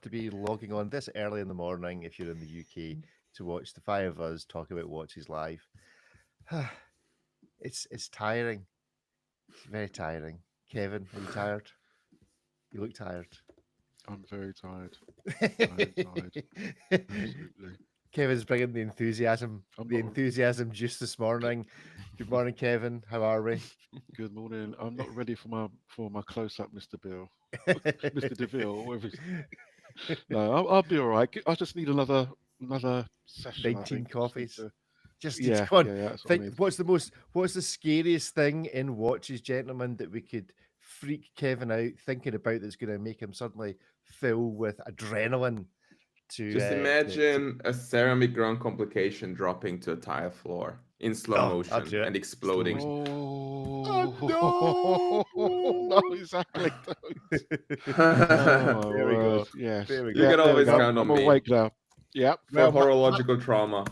to be logging on this early in the morning if you're in the UK to watch the five of us talk about watches live. It's tiring. It's very tiring. Kevin, are you tired? You look tired. I'm very tired. Very tired. Absolutely. Kevin's bringing I'm the not. enthusiasm juice this morning. Good morning, Kevin. How are we? Good morning. I'm not ready for my close up, Mr. Bill, Mr. Deville. Whatever. No, I'll be all right. I just need another session. I 19 think. I just need coffees. to. Just need to Yeah, go on. yeah, yeah. That's what I Think need. what's the scariest thing in watches, gentlemen, that we could freak Kevin out thinking about that's going to make him suddenly fill with adrenaline Just to imagine a ceramic ground complication dropping to a tile floor in slow oh, I'll motion do it. and Slow exploding. motion. Oh Oh no, no! exactly. Don't. Oh You my There we go. word. Yes. There we go. Yeah. can There we always go. count I'm on me awake now. Yep. for Well, horological trauma.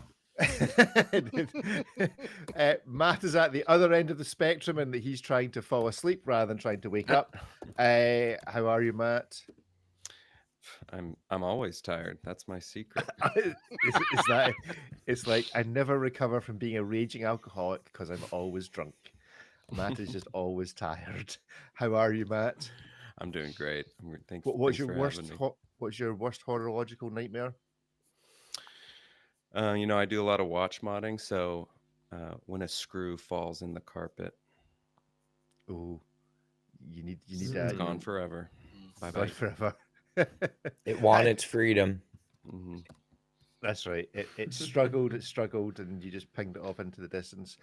Matt is at the other end of the spectrum and that he's trying to fall asleep rather than trying to wake up. How are you, Matt? I'm always tired. That's my secret. Is that it's like I never recover from being a raging alcoholic because I'm always drunk. Matt is just always tired. How are you, Matt? I'm doing great. What's Thanks your for having me. what's your worst horological nightmare? I do a lot of watch modding, so when a screw falls in the carpet, Oh, you need it's you gone know forever. Bye gone bye. forever. It won its freedom. Hmm. That's right. It struggled, and you just pinged it off into the distance.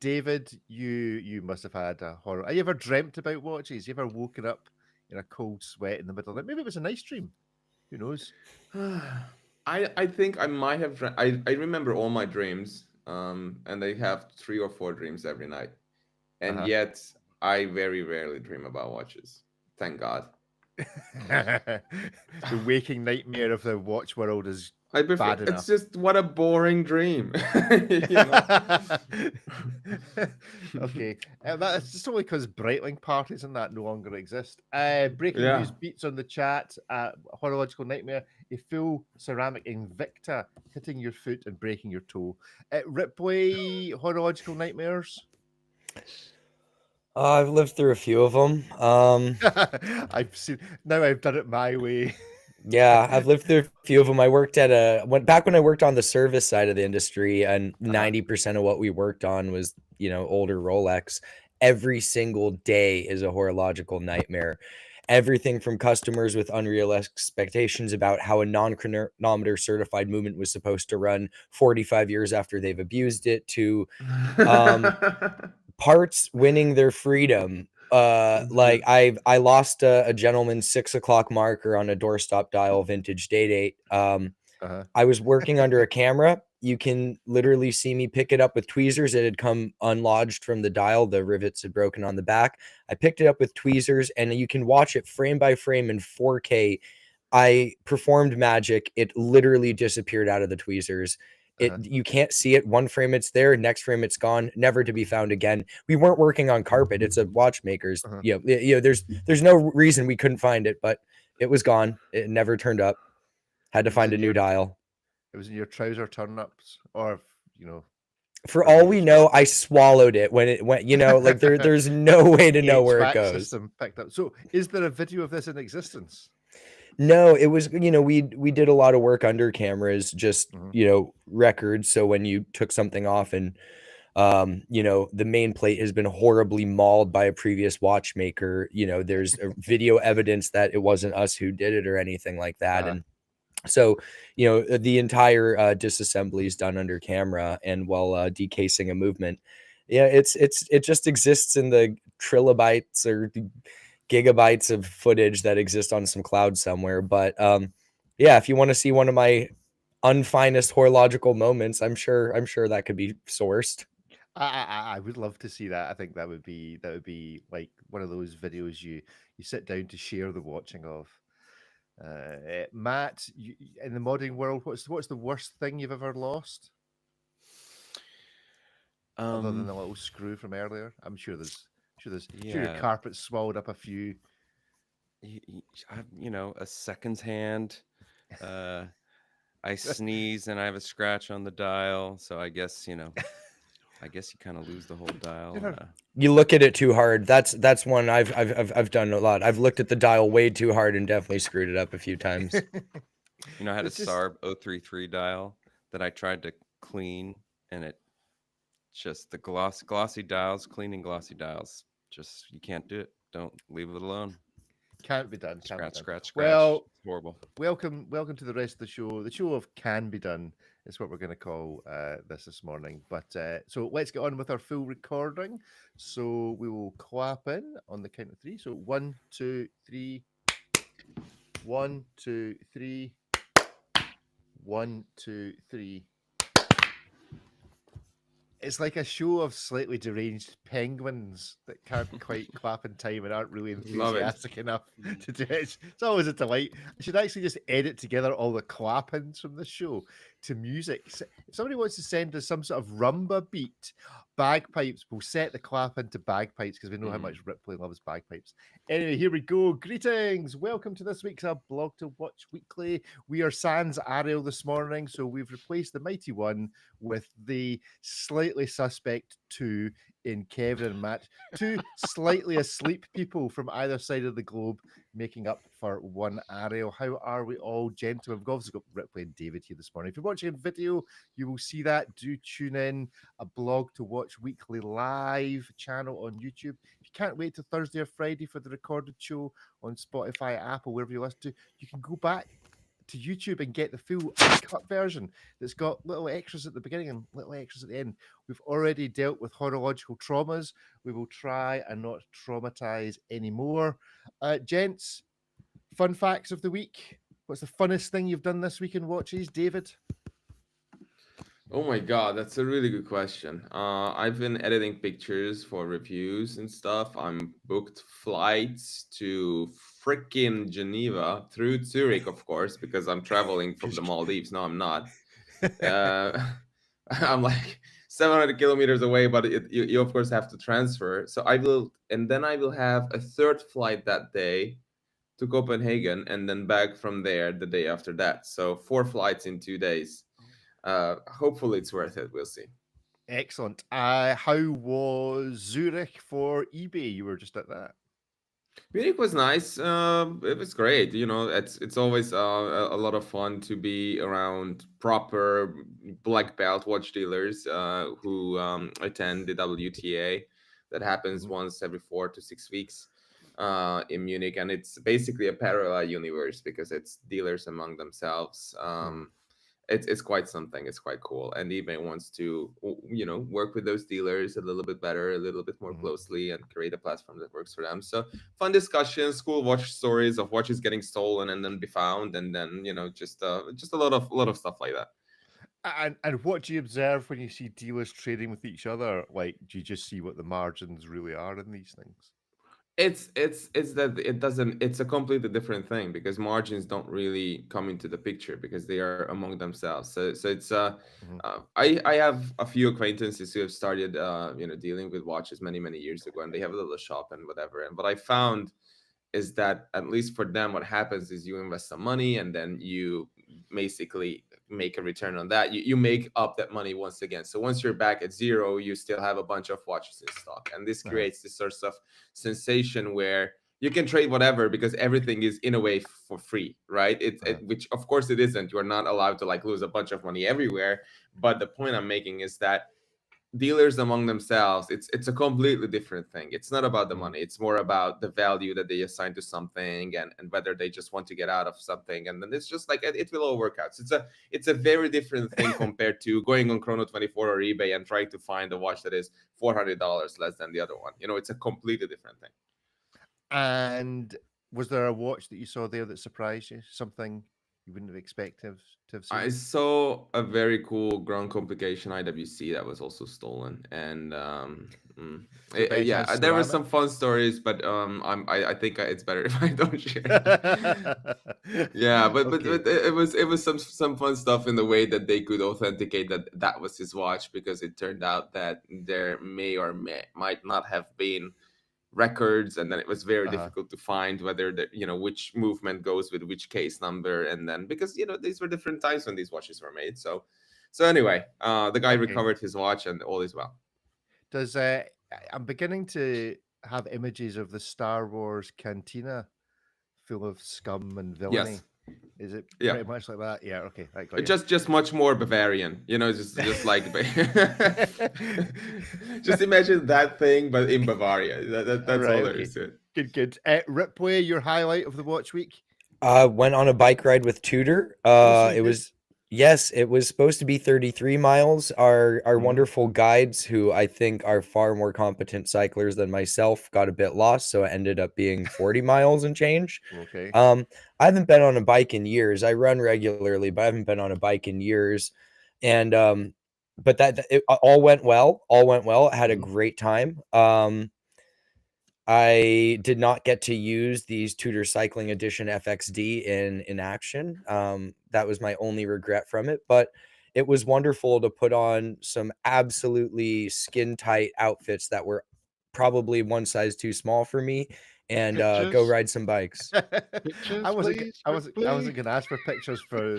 David, you must have had a horror. Have you ever dreamt about watches? You ever woken up in a cold sweat in the middle of it? Maybe it was a nice dream. Who knows? I think I might have I remember all my dreams, and I have 3 or 4 dreams every night, and Uh yet I very rarely dream about watches. Thank God. huh. The waking nightmare of the watch world is I prefer. bad It's enough. just what a boring dream, you know. Okay, that's just only because Breitling parties and that no longer exist. Breaking Yeah. news beats on the chat. Horological nightmare: a full ceramic Invicta hitting your foot and breaking your toe. Ripley horological nightmares. I've lived through a few of them. I've seen now. I've done it my way. Yeah, I've lived through a few of them. I worked at back when I worked on the service side of the industry, and Uh-huh. 90% of what we worked on was, older Rolex. Every single day is a horological nightmare. Everything from customers with unrealistic expectations about how a non-chronometer certified movement was supposed to run 45 years after they've abused it to um, parts winning their freedom. Like Mhm. I lost a gentleman's 6 o'clock marker on a doorstop dial vintage date. Uh-huh. I was working under a camera. You can literally see me pick it up with tweezers. It had come unlodged from the dial. The rivets had broken on the back. I picked it up with tweezers, and you can watch it frame by frame in 4K. I performed magic. It literally disappeared out of the tweezers. Uh-huh. You can't see it. One frame it's there, next frame it's gone, never to be found again. We weren't working on carpet. It's a watchmaker's. Uh-huh. There's no reason we couldn't find it, but it was gone. It never turned up. Had to It was find a in new your dial. it was in your trouser turn-ups, or For or did all you we just know, I swallowed it when it went. Like there's no way to know where it HVAC goes. system picked up. So, is there a video of this in existence? No, it was, we did a lot of work under cameras, just, Mhm. records. So when you took something off and, the main plate has been horribly mauled by a previous watchmaker, there's a video evidence that it wasn't us who did it or anything like that. Uh-huh. And so, the entire disassembly is done under camera and while decasing a movement. Yeah, it just exists in the trilobytes or gigabytes of footage that exist on some cloud somewhere. But yeah, if you want to see one of my unfinest horological moments, I'm sure that could be sourced. I would love to see that. I think that would be like one of those videos you sit down to share the watching of. Matt, in the modding world, what's the worst thing you've ever lost, other than Um, the little screw from earlier? I'm sure there's sure your yeah, carpet swallowed up a few. a seconds hand. I sneeze and I have a scratch on the dial, so I guess you kind of lose the whole dial. You look at it too hard. That's one I've done a lot. I've looked at the dial way too hard and definitely screwed it up a few times. I had a It's just- SARB 033 dial that I tried to clean, and it just the glossy dials, cleaning glossy dials, just you can't do it. Don't leave it alone. Can't be done. Scratch. Well, It's horrible. welcome to the rest of the show. The show of Can Be Done is what we're going to call this morning. But so let's get on with our full recording. So we will clap in on the count of three. So 1, 2, 3. 1, 2, 3. 1, 2, 3. It's like a show of slightly deranged penguins that can't quite clap in time and aren't really Love it. enthusiastic enough to do it. It's always a delight. I should actually just edit together all the clappings from the show to music. If somebody wants to send us some sort of rumba beat, bagpipes, we'll set the clap into bagpipes because we know how much Ripley loves bagpipes. Anyway, here we go. Greetings. Welcome to this week's Blog to Watch Weekly. We are sans Ariel this morning, so we've replaced the mighty one with the slightly suspect 2 in Kevin and Matt. 2 slightly asleep people from either side of the globe making up for one Ariel. How are we all, gentlemen? We've obviously got Ripley and David here this morning. If you're watching a video, you will see that. Do tune in. A Blog to Watch Weekly live channel on YouTube. If you can't wait till Thursday or Friday for the recorded show on Spotify, Apple, wherever you listen to, you can go back to YouTube and get the full cut version that's got little extras at the beginning and little extras at the end. We've already dealt with horological traumas. We will try and not traumatize anymore. Gents, fun facts of the week. What's the funnest thing you've done this week in watches, David? Oh my God, that's a really good question. I've been editing pictures for reviews and stuff. I'm booked flights to freaking Geneva through Zurich, of course, because I'm traveling from the Maldives. No, I'm not. I'm like 700 kilometers away, but you of course have to transfer. So I will have a third flight that day to Copenhagen and then back from there the day after that. So 4 flights in 2 days. Hopefully it's worth it. We'll see. Excellent. How was Zurich for eBay? You were just at that. Munich was nice. It was great. It's always a lot of fun to be around proper black belt watch dealers who attend the WTA. That happens once every 4 to 6 weeks in Munich, and it's basically a parallel universe because it's dealers among themselves. It's quite something. It's quite cool, and eBay wants to work with those dealers a little bit better, a little bit more closely, and create a platform that works for them. So fun discussions, cool watch stories of watches getting stolen and then be found, and then just a lot of stuff like that. And what do you observe when you see dealers trading with each other? Like, do you just see what the margins really are in these things? It's that it doesn't. It's a completely different thing because margins don't really come into the picture because they are among themselves. So it's I have a few acquaintances who have started dealing with watches many years ago, and they have a little shop and whatever. And what I found is that at least for them, what happens is you invest some money and then you basically make a return on that. You make up that money once again. So once you're back at zero, you still have a bunch of watches in stock. And this creates this sort of sensation where you can trade whatever because everything is in a way for free, right? Which of course it isn't. You're not allowed to lose a bunch of money everywhere. But the point I'm making is that dealers among themselves, it's a completely different thing. It's not about the money. It's more about the value that they assign to something and whether they just want to get out of something. And then it's just like it will all work out. So it's a very different thing compared to going on Chrono24 or eBay and trying to find a watch that is $400 less than the other one. It's a completely different thing. And was there a watch that you saw there that surprised you? Something you wouldn't have expected to have seen? I saw a very cool ground complication IWC that was also stolen, and there were some fun stories, but I think it's better if I don't share. Yeah, but it was some fun stuff in the way that they could authenticate that was his watch, because it turned out that there may or might not have been records, and then it was very Uh-huh. difficult to find whether the, which movement goes with which case number, and then because these were different times when these watches were made. So anyway, the guy Okay. recovered his watch, and all is well. Does I'm beginning to have images of the Star Wars cantina full of scum and villainy. Yes. Is it Yeah. pretty much like that? Yeah. Okay. I got you. Just much more Bavarian, just like just imagine that thing, but in Bavaria. That's Right, all there okay. is to it. Good. Ripley, your highlight of the watch week? Went on a bike ride with Tudor. so you It did? was Yes, it was supposed to be 33 miles. Our wonderful guides, who I think are far more competent cyclers than myself, got a bit lost, so it ended up being 40 miles and change. Okay. I haven't been on a bike in years. I run regularly, but I haven't been on a bike in years. And but it all went well. All went well. I had a great time. I did not get to use these Tudor Cycling Edition FXD in action. That was my only regret from it, but it was wonderful to put on some absolutely skin tight outfits that were probably one size too small for me, and go Pictures? ride some bikes. Pictures, I wasn't please, going to ask for pictures for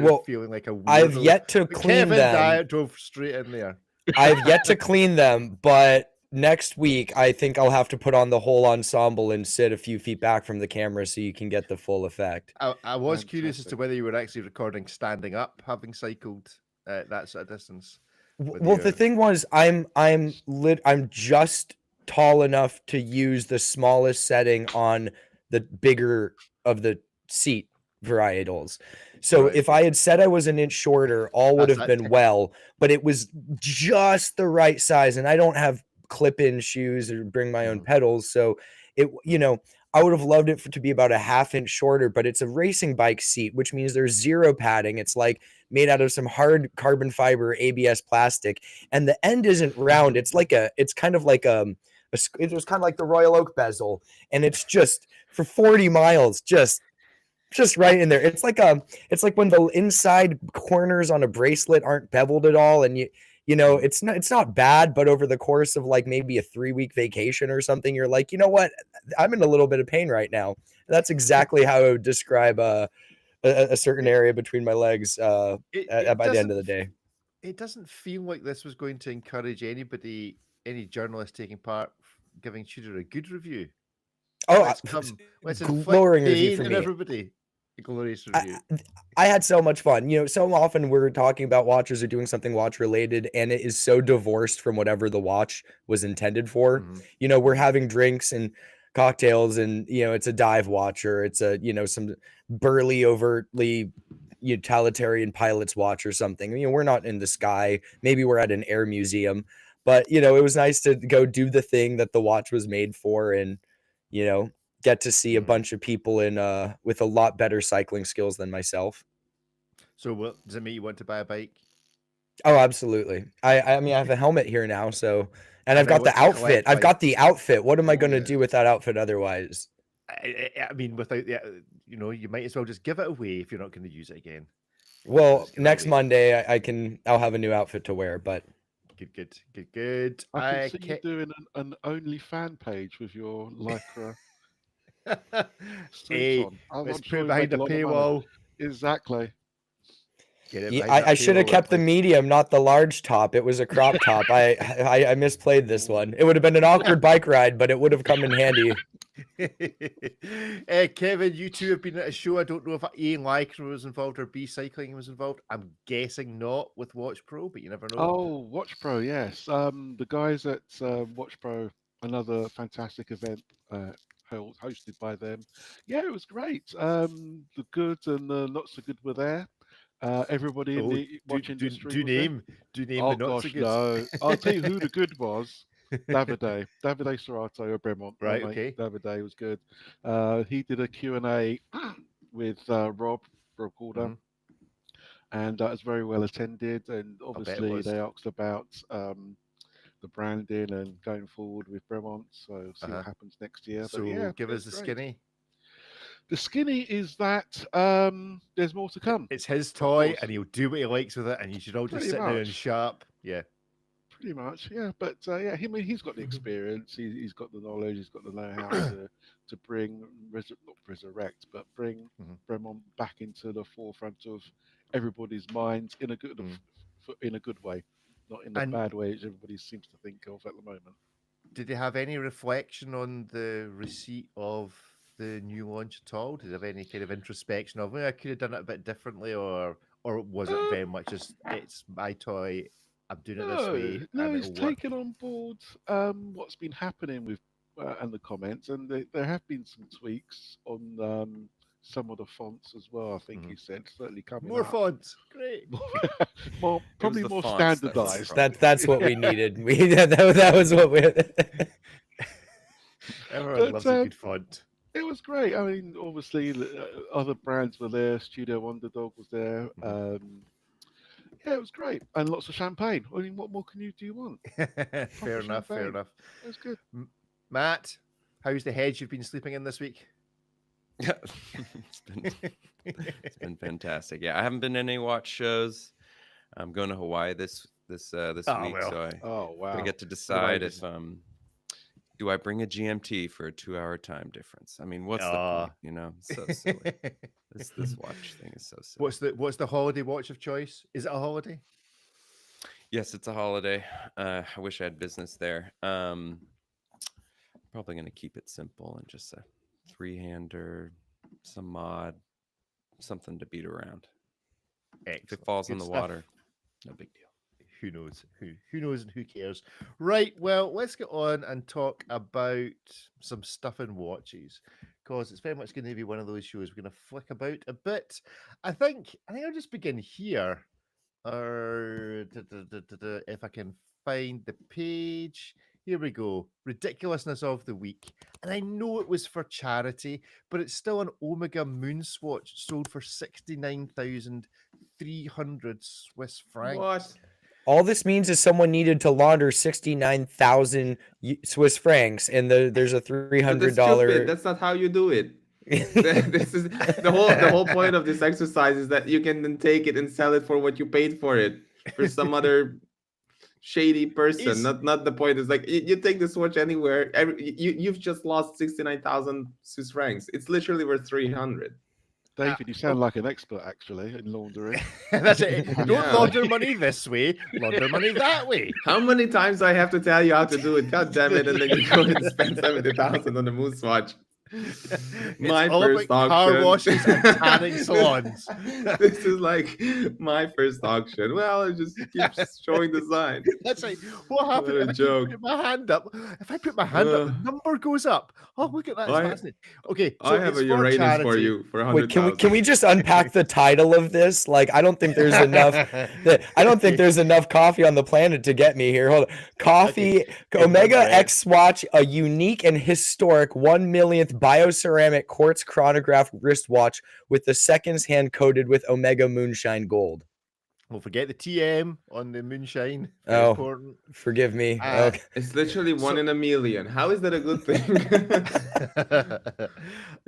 Well, feeling like a weirdo. I've yet to But clean Kevin them. Diet drove straight in there. I've yet to clean them, but next week I think I'll have to put on the whole ensemble and sit a few feet back from the camera so you can get the full effect. I was curious as to Fantastic. whether you were actually recording standing up, having cycled that sort of distance. with Well, the your- thing was, I'm just tall enough to use the smallest setting on the bigger of the seat varietals. So Right, if okay. I had said I was an inch shorter, all would That's have that- been well, but it was just the right size, and I don't have clip-in shoes or bring my own pedals, so it I would have loved it to be about a half-inch shorter, but it's a racing bike seat, which means there's zero padding. It's like made out of some hard carbon fiber ABS plastic, and the end isn't round. It's kind of like it was kind of like the Royal Oak bezel, and it's just for 40 miles, just right in there. It's like when the inside corners on a bracelet aren't beveled at all, and it's not bad, but over the course of like maybe a 3-week vacation or something, you're like, you know what, I'm in a little bit of pain right now. That's exactly how I would describe a certain area between my legs by the end of the day. It doesn't feel like this was going to encourage any journalist taking part, giving Tudor a good review. Oh, Let's glowing inflict review pain for on me. everybody. A glorious review. I had so much fun. So often we're talking about watches or doing something watch related, and it is so divorced from whatever the watch was intended for. We're having drinks and cocktails, and it's a dive watch, or it's a some burly, overtly utilitarian pilot's watch or something. We're not in the sky. Maybe we're at an air museum, but it was nice to go do the thing that the watch was made for, and get to see a bunch of people with a lot better cycling skills than myself. So does it mean you want to buy a bike? Oh, absolutely. I mean, I have a helmet here now, so, and I've And I got the want to outfit. collect, I've got the outfit. What am I going to yeah. do with that outfit otherwise? I mean, without you might as well just give it away if you're not going to use it again. Well, Just give it next away. Monday I'll have a new outfit to wear, but Good. I can see you doing an only fan page with your lycra. Hey, suit on. let's I'm put sure it you behind make the a lot of money. paywall. Exactly. Get it yeah, behind that I should have paywall, kept the Ripley. medium, not the large top. It was a crop top. I misplayed this one. It would have been an awkward bike ride, but it would have come in handy. Kevin, you two have been at a show. I don't know if A, Lycra was involved, or B, cycling was involved. I'm guessing not with Watch Pro, but you never know. Oh, Watch Pro, yes. The guys at Watch Pro, another fantastic event hosted by them. Yeah, it was great. The good and the not so good were there. Everybody in the watch industry. Do name Oh the not so gosh, good. no! I'll tell you who the good was. Davide Serrato of Bremont. Right, mate. okay. Davide was good. He did a Q&A with Rob Calder, and that was very well attended. And obviously was. they asked about the branding and going forward with Bremont. So see what happens next year. So but yeah, give it us the was great. skinny. The skinny is that there's more to come. It's his toy, course. and he'll do what he likes with it, and you should all just Pretty sit down and much. shut up. Yeah. Pretty much, yeah. But yeah, he's got the experience. He's got the knowledge. He's got the know-how to bring not resurrect, but bring Bremont back into the forefront of everybody's minds in a good way, not in the And bad way as everybody seems to think of at the moment. did they have any reflection on the receipt of the new launch at all? Did they have any kind of introspection of, I could have done it a bit differently, or was it very much just, it's my toy, I'm doing it this way, No, and he's it'll work? taken on board what's been happening with and the comments, and there have been some tweaks on some of the fonts as well. I think he said certainly coming More up. fonts, great. Probably the more fonts that was the standardized. That's what we needed. That was what we. Everyone loves a good font. It was great. I mean, obviously, other brands were there. Studio Underdog was there. Yeah, it was great, and lots of champagne. I mean, what more can you want? Fair enough. Fair champagne. enough. It was good. Matt, how's the hedge you've been sleeping in this week? It's been fantastic. Yeah, I haven't been to any watch shows. I'm going to Hawaii this week, so I get to decide if do I bring a GMT for a 2-hour time difference. I mean, what's the point? You know, so silly. This watch thing is so silly. What's the holiday watch of choice? Is it a holiday? Yes, it's a holiday. I wish I had business there. Probably going to keep it simple and just a 3-hander, some mod, something to beat around. Excellent. If it falls Good in the stuff. water, no big deal. Who knows? Who knows and who cares? Right. Well, let's get on and talk about some stuff in watches, because it's very much going to be one of those shows we're going to flick about a bit. I think I'll just begin here. If I can find the page. Here we go. Ridiculousness of the week. And I know it was for charity, but it's still an Omega Moon Swatch sold for 69,300 Swiss francs. What? All this means is someone needed to launder 69,000 Swiss francs, and there's a $300. That's not how you do it. This is the whole point of this exercise is that you can then take it and sell it for what you paid for it for some other shady person. Not the point. Is like you take this watch anywhere. You've just lost 69,000 Swiss francs. It's literally worth 300. David, you sound like an expert actually in laundering. That's it. Don't launder money this way, launder money that way. How many times do I have to tell you how to do it? God damn it! And then you go and spend 70,000 on the Moon Swatch. My first auction. Car washes and tanning salons. This is like my first auction. Well, I just keep showing the sign. That's right. What happened if I put my hand up? If I put my hand up, the number goes up. Oh, look at that! It's fascinating. Okay, so I have a Uranus for you for 100,000. Can we just unpack the title of this? Like, I don't think there's enough. I don't think there's enough coffee on the planet to get me here. Hold on. Coffee Omega X Swatch, a unique and historic 1/1,000th bioceramic quartz chronograph wristwatch with the seconds hand coated with Omega Moonshine Gold. Well, forget the TM on the Moonshine. Oh, important. Forgive me. Okay. It's literally one in a million. How is that a good thing?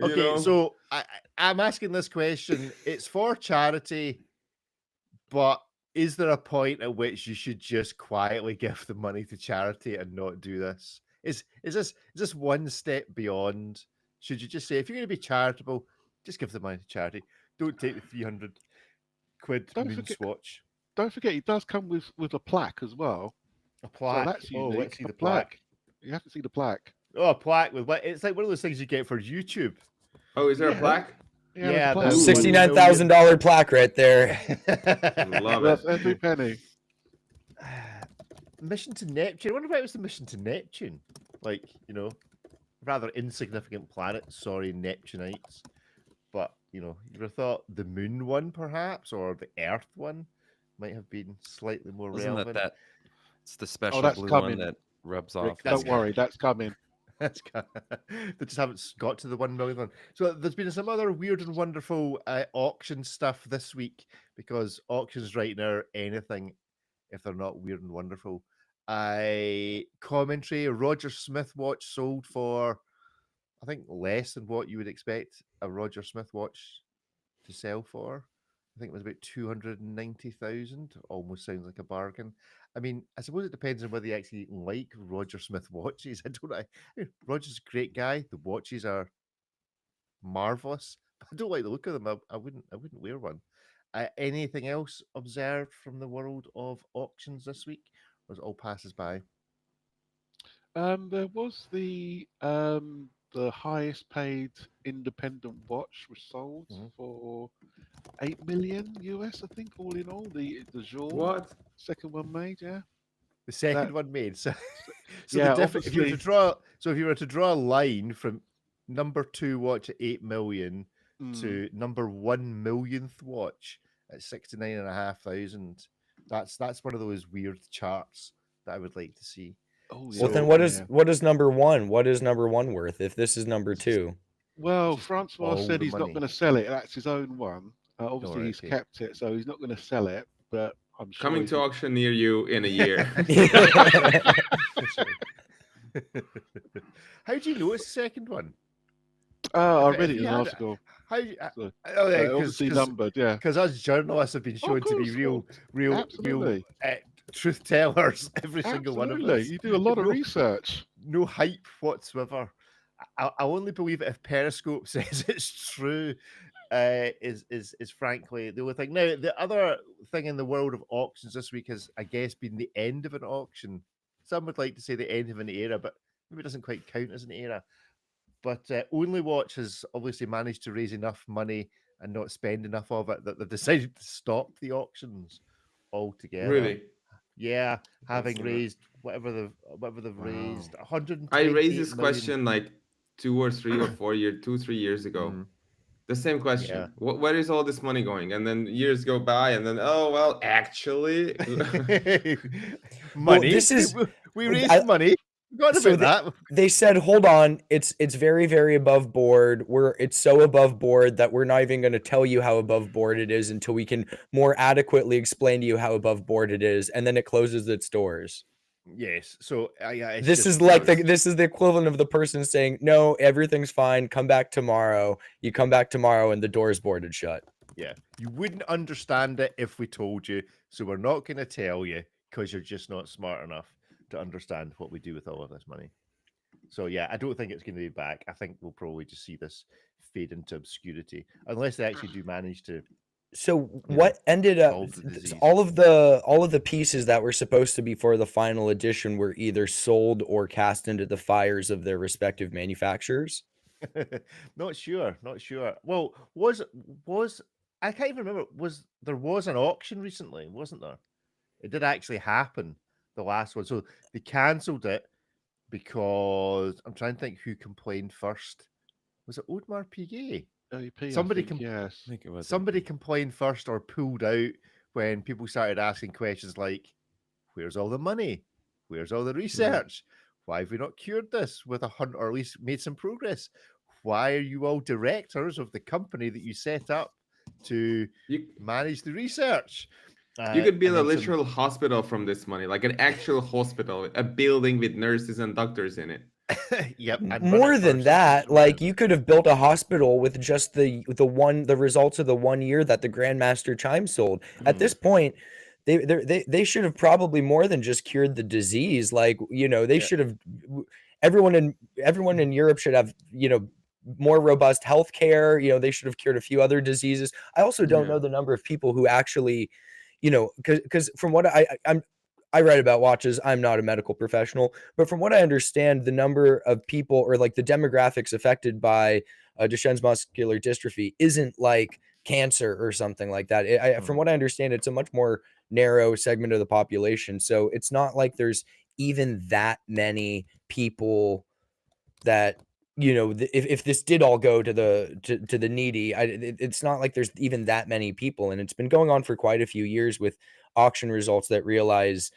Okay, so I'm asking this question. It's for charity, but is there a point at which you should just quietly give the money to charity and not do this? Is this one step beyond? Should you just say, if you're going to be charitable, just give the money to charity? Don't take the 300 quid Moon Swatch. Don't forget, it does come with a plaque as well. A plaque. So that's unique. Let's see the plaque. You have to see the plaque. Oh, a plaque with what? It's like one of those things you get for YouTube. Oh, is there a plaque? Yeah, $69,000 plaque right there. Love it. Every penny. Mission to Neptune. I wonder if it was the mission to Neptune. Like, rather insignificant planet. Sorry, Neptunites. But, you would have thought the moon one, perhaps, or the Earth one might have been slightly more relevant. It's the special blue coming. one that rubs off. Don't worry, that's coming. They just haven't got to the 1 million one. So there's been some other weird and wonderful auction stuff this week, because auctions right now are anything if they're not weird and wonderful. Commentary, a Roger Smith watch sold for, I think, less than what you would expect a Roger Smith watch to sell for. I think it was about 290,000. Almost sounds like a bargain. I mean, I suppose it depends on whether you actually like Roger Smith watches. I don't know. Roger's a great guy. The watches are marvelous. I don't like the look of them. I wouldn't wear one. Anything else observed from the world of auctions this week? Or it all passes by? There was the highest paid independent watch was sold for $8 million US, I think, all in all. The Jour, What? second one made, yeah. The second one made. So yeah, the difference, if you were to draw a line from number 2 watch at 8 million to number 1 millionth watch at 69,500, that's one of those weird charts that I would like to see. Oh, yeah. Well, then what is number 1? What is number 1 worth if this is number 2? Well, Francois said he's not going to sell it. That's his own one. Obviously, he's kept it, so he's not going to sell it. But I'm sure coming to auction near you in a year. How do you know it's the second one? I read it in an article. Obviously numbered, yeah. Because us journalists have been shown to be real truth tellers. Every single one of us. You do a lot of research. No hype whatsoever. I only believe it if Periscope says it's true. Is frankly the only thing. Now, the other thing in the world of auctions this week has, I guess, been the end of an auction. Some would like to say the end of an era, but maybe it doesn't quite count as an era. But Only Watch has obviously managed to raise enough money and not spend enough of it that they've decided to stop the auctions altogether. Really? Yeah, having raised whatever they've raised, 100. I raised this question like 2 or 3 or 4 years, 2-3 years ago. The same question. Yeah. Where is all this money going? And then years go by, and then actually, money. Well, we raised money. They said, hold on, it's very, very above board. It's so above board that we're not even going to tell you how above board it is until we can more adequately explain to you how above board it is, and then it closes its doors. Yes. So this is like this is the equivalent of the person saying, no, everything's fine. Come back tomorrow. You come back tomorrow and the door's boarded shut. Yeah. You wouldn't understand it if we told you. So we're not going to tell you because you're just not smart enough to understand what we do with all of this money. So yeah, I don't think it's going to be back. I think we'll probably just see this fade into obscurity unless they actually do manage to. So what ended up all of the pieces that were supposed to be for the final edition were either sold or cast into the fires of their respective manufacturers? Not sure. Well, was I can't even remember. There was an auction recently, wasn't there? It did actually happen, the last one. So they cancelled it because I'm trying to think who complained first. Was it Audemars Piguet? Somebody complained first or pulled out when people started asking questions like, where's all the money? Where's all the research? Why have we not cured this with 100 or at least made some progress? Why are you all directors of the company that you set up to manage the research? You could build a literal hospital from this money, like an actual hospital, a building with nurses and doctors in it. Yep. More than that, like you could have built a hospital with just the results of the 1 year that the Grandmaster Chime sold. At this point, they should have probably more than just cured the disease. Like, they should have everyone in Europe should have, more robust healthcare. They should have cured a few other diseases. I also don't know the number of people who actually, because from what I write about watches. I'm not a medical professional, but from what I understand, the number of people or like the demographics affected by Duchenne's muscular dystrophy isn't like cancer or something like that. From what I understand, it's a much more narrow segment of the population. So it's not like there's even that many people that, if this did all go to the needy, it's not like there's even that many people. And it's been going on for quite a few years with auction results that realize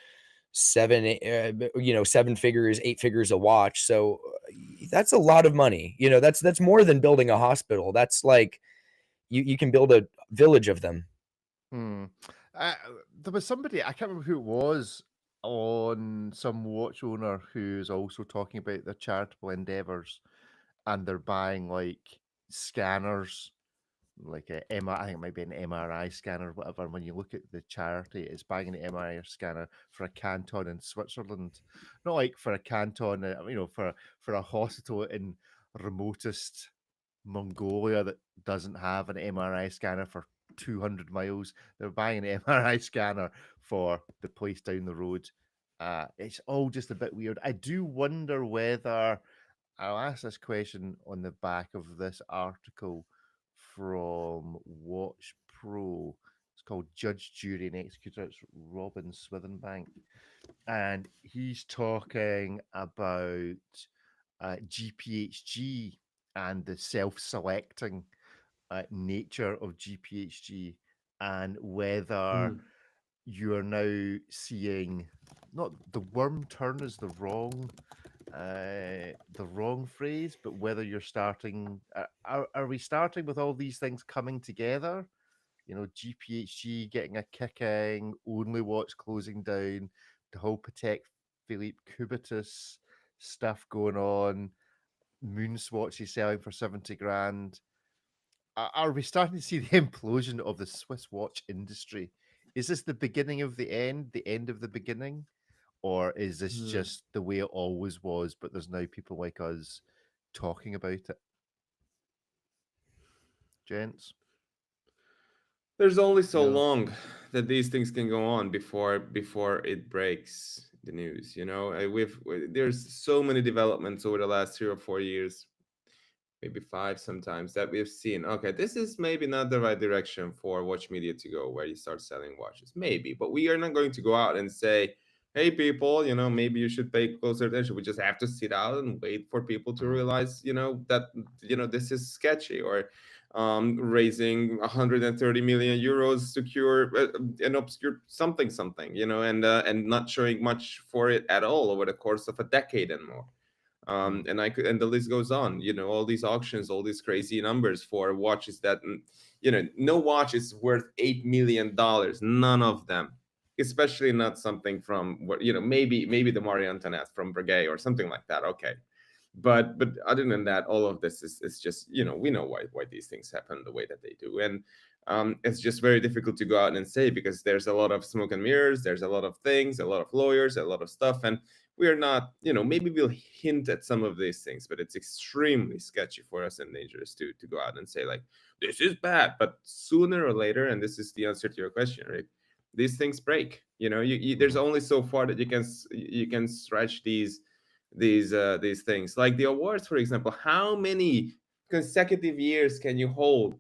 7 figures, 8 figures a watch. So that's a lot of money. That's more than building a hospital. That's like you can build a village of them. There was somebody, I can't remember who it was, on some watch owner who's also talking about their charitable endeavors, and they're buying like scanners, like a MRI, I think it might be an MRI scanner or whatever. And when you look at the charity, it's buying an MRI scanner for a canton in Switzerland, not like for a canton, for a hospital in remotest Mongolia that doesn't have an MRI scanner for 200 miles. They're buying an MRI scanner for the place down the road. It's all just a bit weird. I do wonder whether I'll ask this question on the back of this article from Watch Pro. It's called Judge, Jury, and Executor. It's Robin Swithenbank. And he's talking about GPHG and the self-selecting nature of GPHG, and whether you're now seeing, not the worm turn is the wrong phrase, but whether you're starting, are we starting with all these things coming together? GPHG getting a kicking, Only Watch closing down, the whole Patek Philippe Cubitus stuff going on, Moonswatch is selling for 70 grand. Are we starting to see the implosion of the Swiss watch industry? Is this the beginning of the end of the beginning? Or is this just the way it always was, but there's now people like us talking about it? Gents? There's only so long that these things can go on before it breaks the news. There's so many developments over the last 3 or 4 years, maybe 5 sometimes, that we've seen. Okay, this is maybe not the right direction for watch media to go, where you start selling watches. Maybe, but we are not going to go out and say, hey, people, maybe you should pay closer attention. We just have to sit out and wait for people to realize, that, this is sketchy, or raising 130 million euros to cure an obscure something, and not showing much for it at all over the course of a decade and more. And the list goes on. All these auctions, all these crazy numbers for watches that, no watch is worth $8 million. None of them, especially not something from what, maybe the Marie Antoinette from Breguet or something like that. Okay. But other than that, all of this is just, we know why these things happen the way that they do. And it's just very difficult to go out and say, because there's a lot of smoke and mirrors. There's a lot of things, a lot of lawyers, a lot of stuff. And we're not, maybe we'll hint at some of these things, but it's extremely sketchy for us and dangerous to go out and say, like, this is bad. But sooner or later, and this is the answer to your question, right? These things break. There's only so far that you can stretch these things, like the awards, for example. How many consecutive years can you hold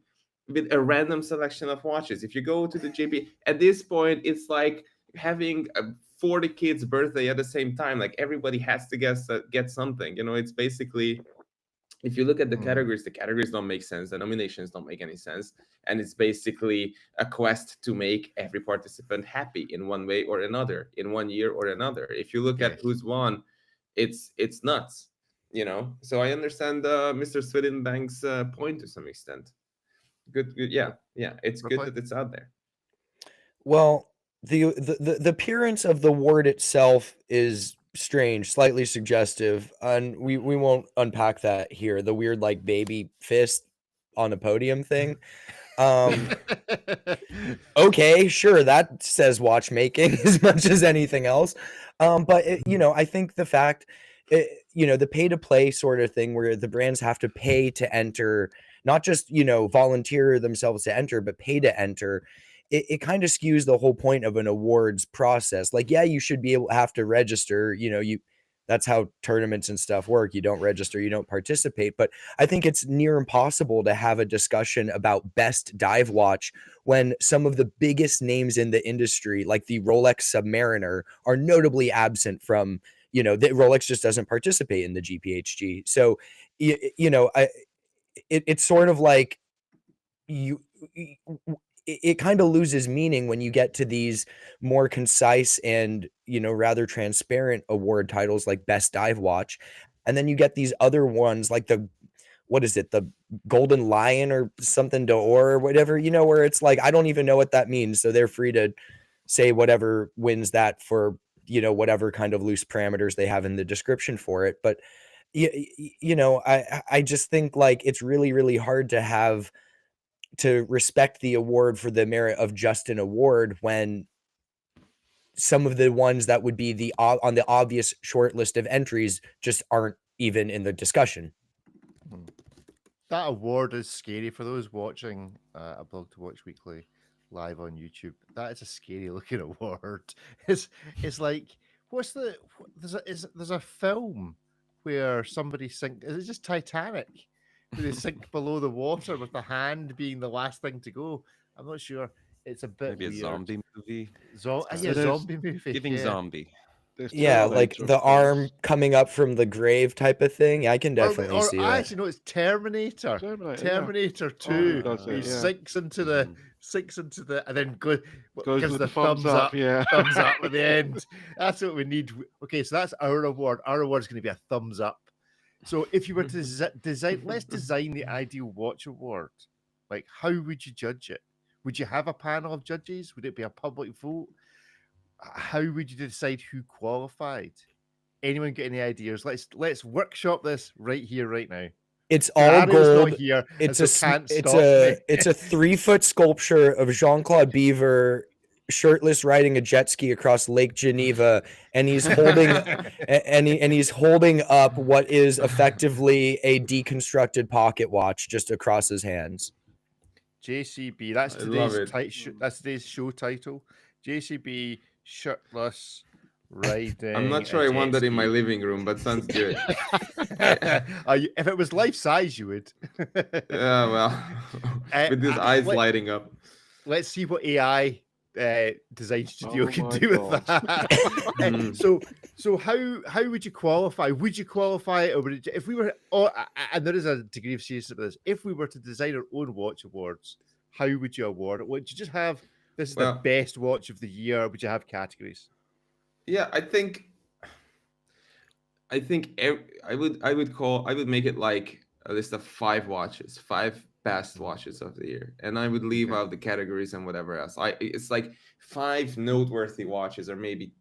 with a random selection of watches? If you go to the JP at this point, it's like having a 40 kids' birthday at the same time. Like, everybody has to get something. It's basically, if you look at the categories don't make sense. The nominations don't make any sense. And it's basically a quest to make every participant happy in one way or another, in one year or another. If you look at who's won, it's nuts. So I understand Mr. Swithenbank's point to some extent. Good. Yeah, it's good that it's out there. Well, the appearance of the word itself is strange, slightly suggestive, and we won't unpack that here. The weird, like, baby fist on a podium thing. Okay, sure, that says watchmaking as much as anything else. But I think the fact, the pay to play sort of thing, where the brands have to pay to enter, not just volunteer themselves to enter, but pay to enter. It kind of skews the whole point of an awards process. Like, yeah, you should have to register. That's how tournaments and stuff work. You don't register, you don't participate. But I think it's near impossible to have a discussion about best dive watch when some of the biggest names in the industry, like the Rolex Submariner, are notably absent from, Rolex just doesn't participate in the GPHG. So, it's sort of like it kind of loses meaning when you get to these more concise and, rather transparent award titles like Best Dive Watch. And then you get these other ones like the Golden Lion or something d'Or or whatever, where it's like, I don't even know what that means. So they're free to say whatever wins that for, whatever kind of loose parameters they have in the description for it. But, I just think, like, it's really, really hard to have to respect the award for the merit of just an award when some of the ones that would be on the obvious short list of entries just aren't even in the discussion. That award is scary for those watching a Blog to Watch Weekly live on YouTube. That is a scary looking award. It's like, there's a film where somebody sink. Is it just Titanic? Where they sink below the water with the hand being the last thing to go. I'm not sure. It's a bit maybe weird. a zombie movie. Zombie movie. Giving zombie. Yeah, like the arm coming up from the grave type of thing. I can definitely see that. Actually, no, it's Terminator. Terminator 2. He sinks into the, and then gives the thumbs up. Yeah, thumbs up at the end. That's what we need. Okay, so that's our award. Our award is going to be a thumbs up. So if you were to design, let's design the ideal watch award. Like, how would you judge it? Would you have a panel of judges? Would it be a public vote? How would you decide who qualified? Anyone get any ideas? Let's workshop this right here, right now. It's all gold. Not here, it's a 3-foot sculpture of Jean-Claude Beaver shirtless riding a jet ski across Lake Geneva, and he's holding and he's holding up what is effectively a deconstructed pocket watch just across his hands. JCB. That's today's show title. JCB. Shirtless riding. I'm not sure I want that in my living room, but sounds good. If it was life size, you would. Yeah, well, with his eyes lighting up. Let's see what AI design studio can do with that. So how would you qualify? Would you qualify, or would if we were? And there is a degree of seriousness with this. If we were to design our own watch awards, how would you award it? Would you just have? This is the best watch of the year. Would you have categories? Yeah, I think I would make it like a list of 5 watches, 5 best watches of the year, and I would leave out the categories and whatever else. It's like 5 noteworthy watches, or maybe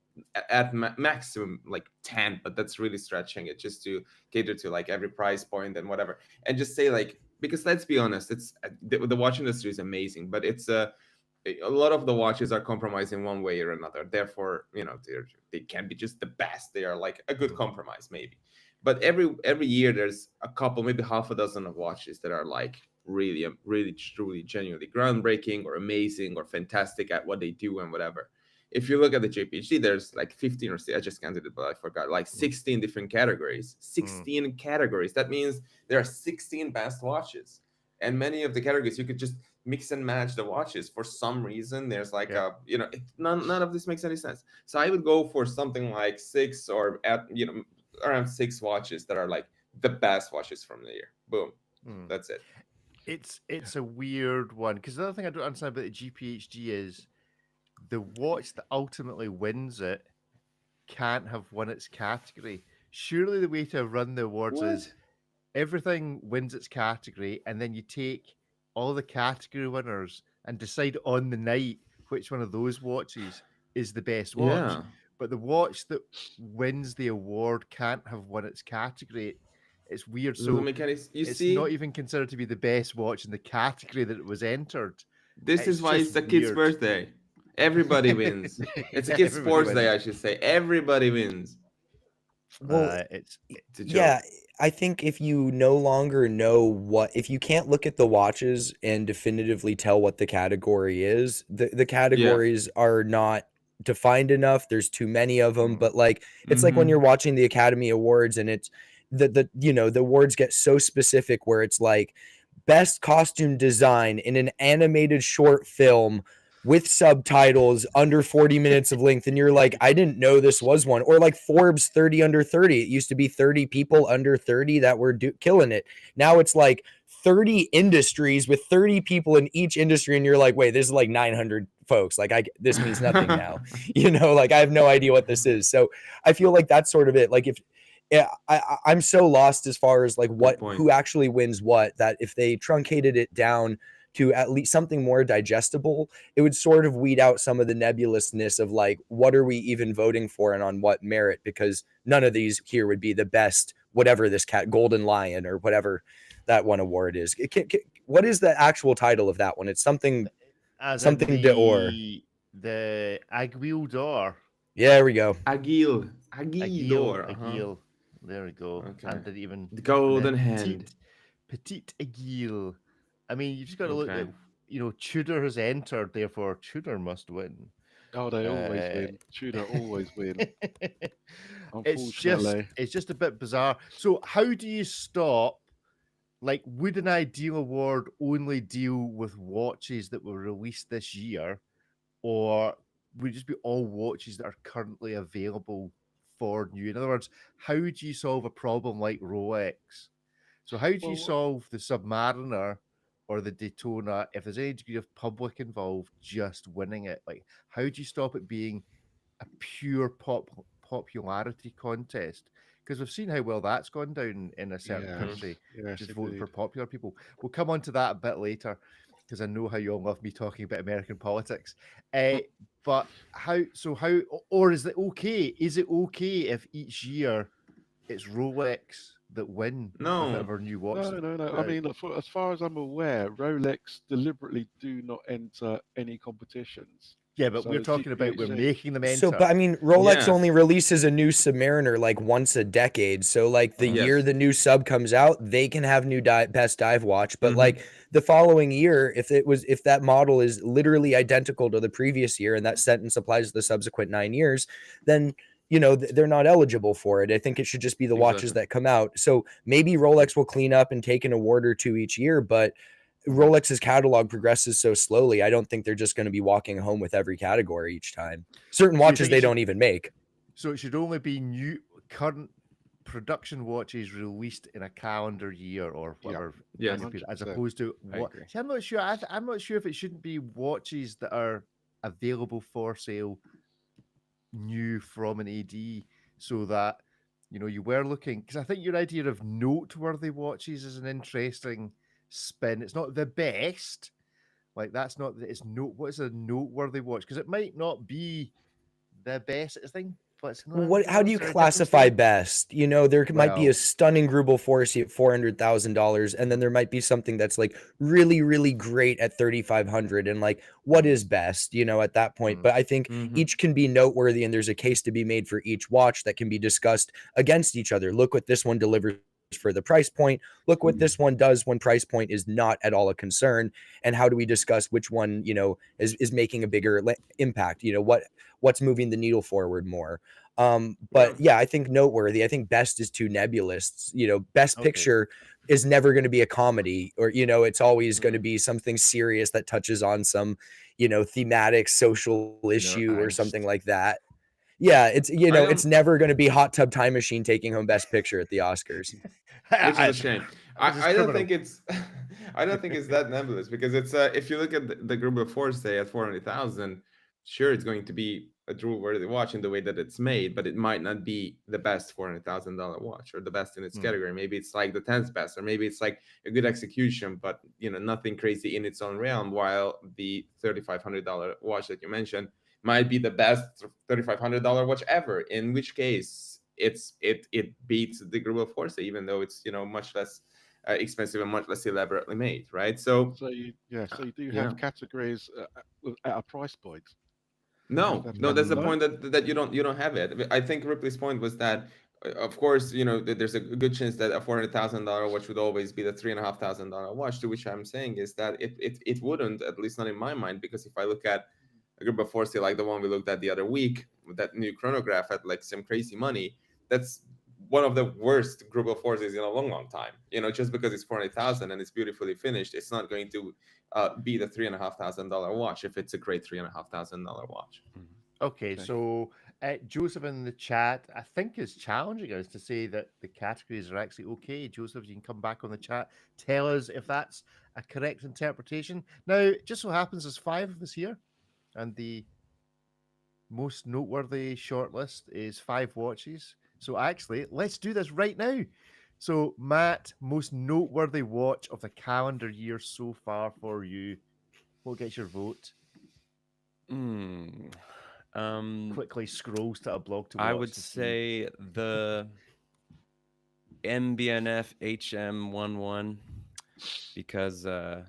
at maximum like 10, but that's really stretching it just to cater to like every price point and whatever, and just say like, because let's be honest, it's the watch industry is amazing, but it's a lot of the watches are compromised in one way or another. Therefore, they can't be just the best. They are like a good compromise, maybe. But every year there's a couple, maybe half a dozen of watches that are like really, really, truly, genuinely groundbreaking or amazing or fantastic at what they do and whatever. If you look at the JPHG, there's like 15 or I just counted it, but I forgot, like 16 different categories. 16 categories. That means there are 16 best watches. And many of the categories you could just mix and match the watches. For some reason there's like none of this makes any sense. So I would go for something like 6 or around 6 watches that are like the best watches from the year. Boom. That's it. It's a weird one, because the other thing I don't understand about the GPHG is the watch that ultimately wins it can't have won its category. Surely the way to run the awards is everything wins its category, and then you take all the category winners and decide on the night which one of those watches is the best watch. Yeah. But the watch that wins the award can't have won its category. It's weird. So it's not even considered to be the best watch in the category that it was entered. This is why it's the kid's birthday. Everybody wins. It's a kid's sports day, I should say. Everybody wins. Well, it's a joke. I think if you no longer know if you can't look at the watches and definitively tell what the category is, the categories are not defined enough. There's too many of them, but like, it's like when you're watching the Academy Awards and it's the awards get so specific where it's like best costume design in an animated short film with subtitles under 40 minutes of length. And you're like, I didn't know this was one. Or like Forbes 30 under 30. It used to be 30 people under 30 that were killing it. Now it's like 30 industries with 30 people in each industry. And you're like, wait, this is like 900 folks. Like this means nothing now, like I have no idea what this is. So I feel like that's sort of it. Like I'm so lost as far as like who actually wins what, that if they truncated it down to at least something more digestible, it would sort of weed out some of the nebulousness of like, what are we even voting for and on what merit? Because none of these here would be the best, whatever this Golden Lion or whatever that one award is. what is the actual title of that one? It's something d'Or. The Aiguille d'Or. Yeah, there we go. Aguil. There we go. Okay. And then even the golden hand. Petite Aiguille. I mean, you just got to look at, Tudor has entered, therefore Tudor must win. Oh, they always win. Tudor always win. Unfortunately, it's just a bit bizarre. So, how do you stop? Like, would an ideal award only deal with watches that were released this year, or would it just be all watches that are currently available for new? In other words, how do you solve a problem like Rolex? So, how do you solve the Submariner or the Daytona if there's any degree of public involved just winning it? Like, how do you stop it being a pure popularity contest? Because we've seen how well that's gone down in a certain country, just voting for popular people. We'll come on to that a bit later, because I know how you all love me talking about American politics. But or is it okay? Is it okay if each year it's Rolex that win whatever new watch? No. I mean, as far as I'm aware, Rolex deliberately do not enter any competitions. Yeah, but we're talking about we're making them enter. So, but I mean, Rolex only releases a new Submariner like once a decade. So, like the year the new sub comes out, they can have new best dive watch. But like the following year, if that model is literally identical to the previous year, and that sentence applies to the subsequent 9 years, then they're not eligible for it. I think it should just be the watches that come out. So maybe Rolex will clean up and take an award or two each year, but Rolex's catalog progresses so slowly. I don't think they're just going to be walking home with every category each time. Certain watches they don't even make. So it should only be new current production watches released in a calendar year or whatever, as opposed to what? See, I'm not sure. I'm not sure if it shouldn't be watches that are available for sale new from an AD, so that you were looking, because I think your idea of noteworthy watches is an interesting spin. It's not the best, like that's not, it's what is a noteworthy watch, because it might not be the best thing, but it's not, how do you classify best? There might be a stunning Grubel Forsey at $400,000, and then there might be something that's like really, really great at $3,500, and like, what is best, at that point? But I think each can be noteworthy, and there's a case to be made for each watch that can be discussed against each other. Look what this one delivers for the price point. Look what this one does when price point is not at all a concern. And how do we discuss which one, is making a bigger impact? What's moving the needle forward more? But yeah, I think noteworthy. I think best is too nebulous. Best picture is never going to be a comedy, or it's always going to be something serious that touches on some thematic social issue or something like that. Yeah, it's it's never going to be Hot Tub Time Machine taking home Best Picture at the Oscars. Which is a shame. I don't think it's I don't think it's that nebulous, because it's if you look at the Grubel Forsey at 400,000, sure, it's going to be a drool-worthy watch in the way that it's made, but it might not be the best $400,000 watch or the best in its category. Maybe it's like the 10th best, or maybe it's like a good execution, but nothing crazy in its own realm. While the $3,500 watch that you mentioned might be the best $3,500 watch ever, in which case it beats the Grubel Forsey, even though it's much less expensive and much less elaborately made, right? So you do have categories at a price point. No, that's the point, that you don't have it. I think Ripley's point was that, of course, there's a good chance that a $400,000 watch would always be the $3,500 watch. To which I'm saying is that it wouldn't, at least not in my mind, because if I look at a Grubel Forsey like the one we looked at the other week, with that new chronograph at like some crazy money, that's one of the worst Grubel Forseys in a long time. Just because it's 400,000 and it's beautifully finished, it's not going to be the $3,500 watch if it's a great $3,500 watch. Okay, so Joseph in the chat, I think, is challenging us to say that the categories are actually okay. Joseph, you can come back on the chat, tell us if that's a correct interpretation. Now, it just so happens there's 5 of us here, and the most noteworthy shortlist is 5 watches. So actually, let's do this right now. So, Matt, most noteworthy watch of the calendar year so far for you. What gets your vote? Quickly scrolls to a blog to watch. I would say the MBNF HM11. because I've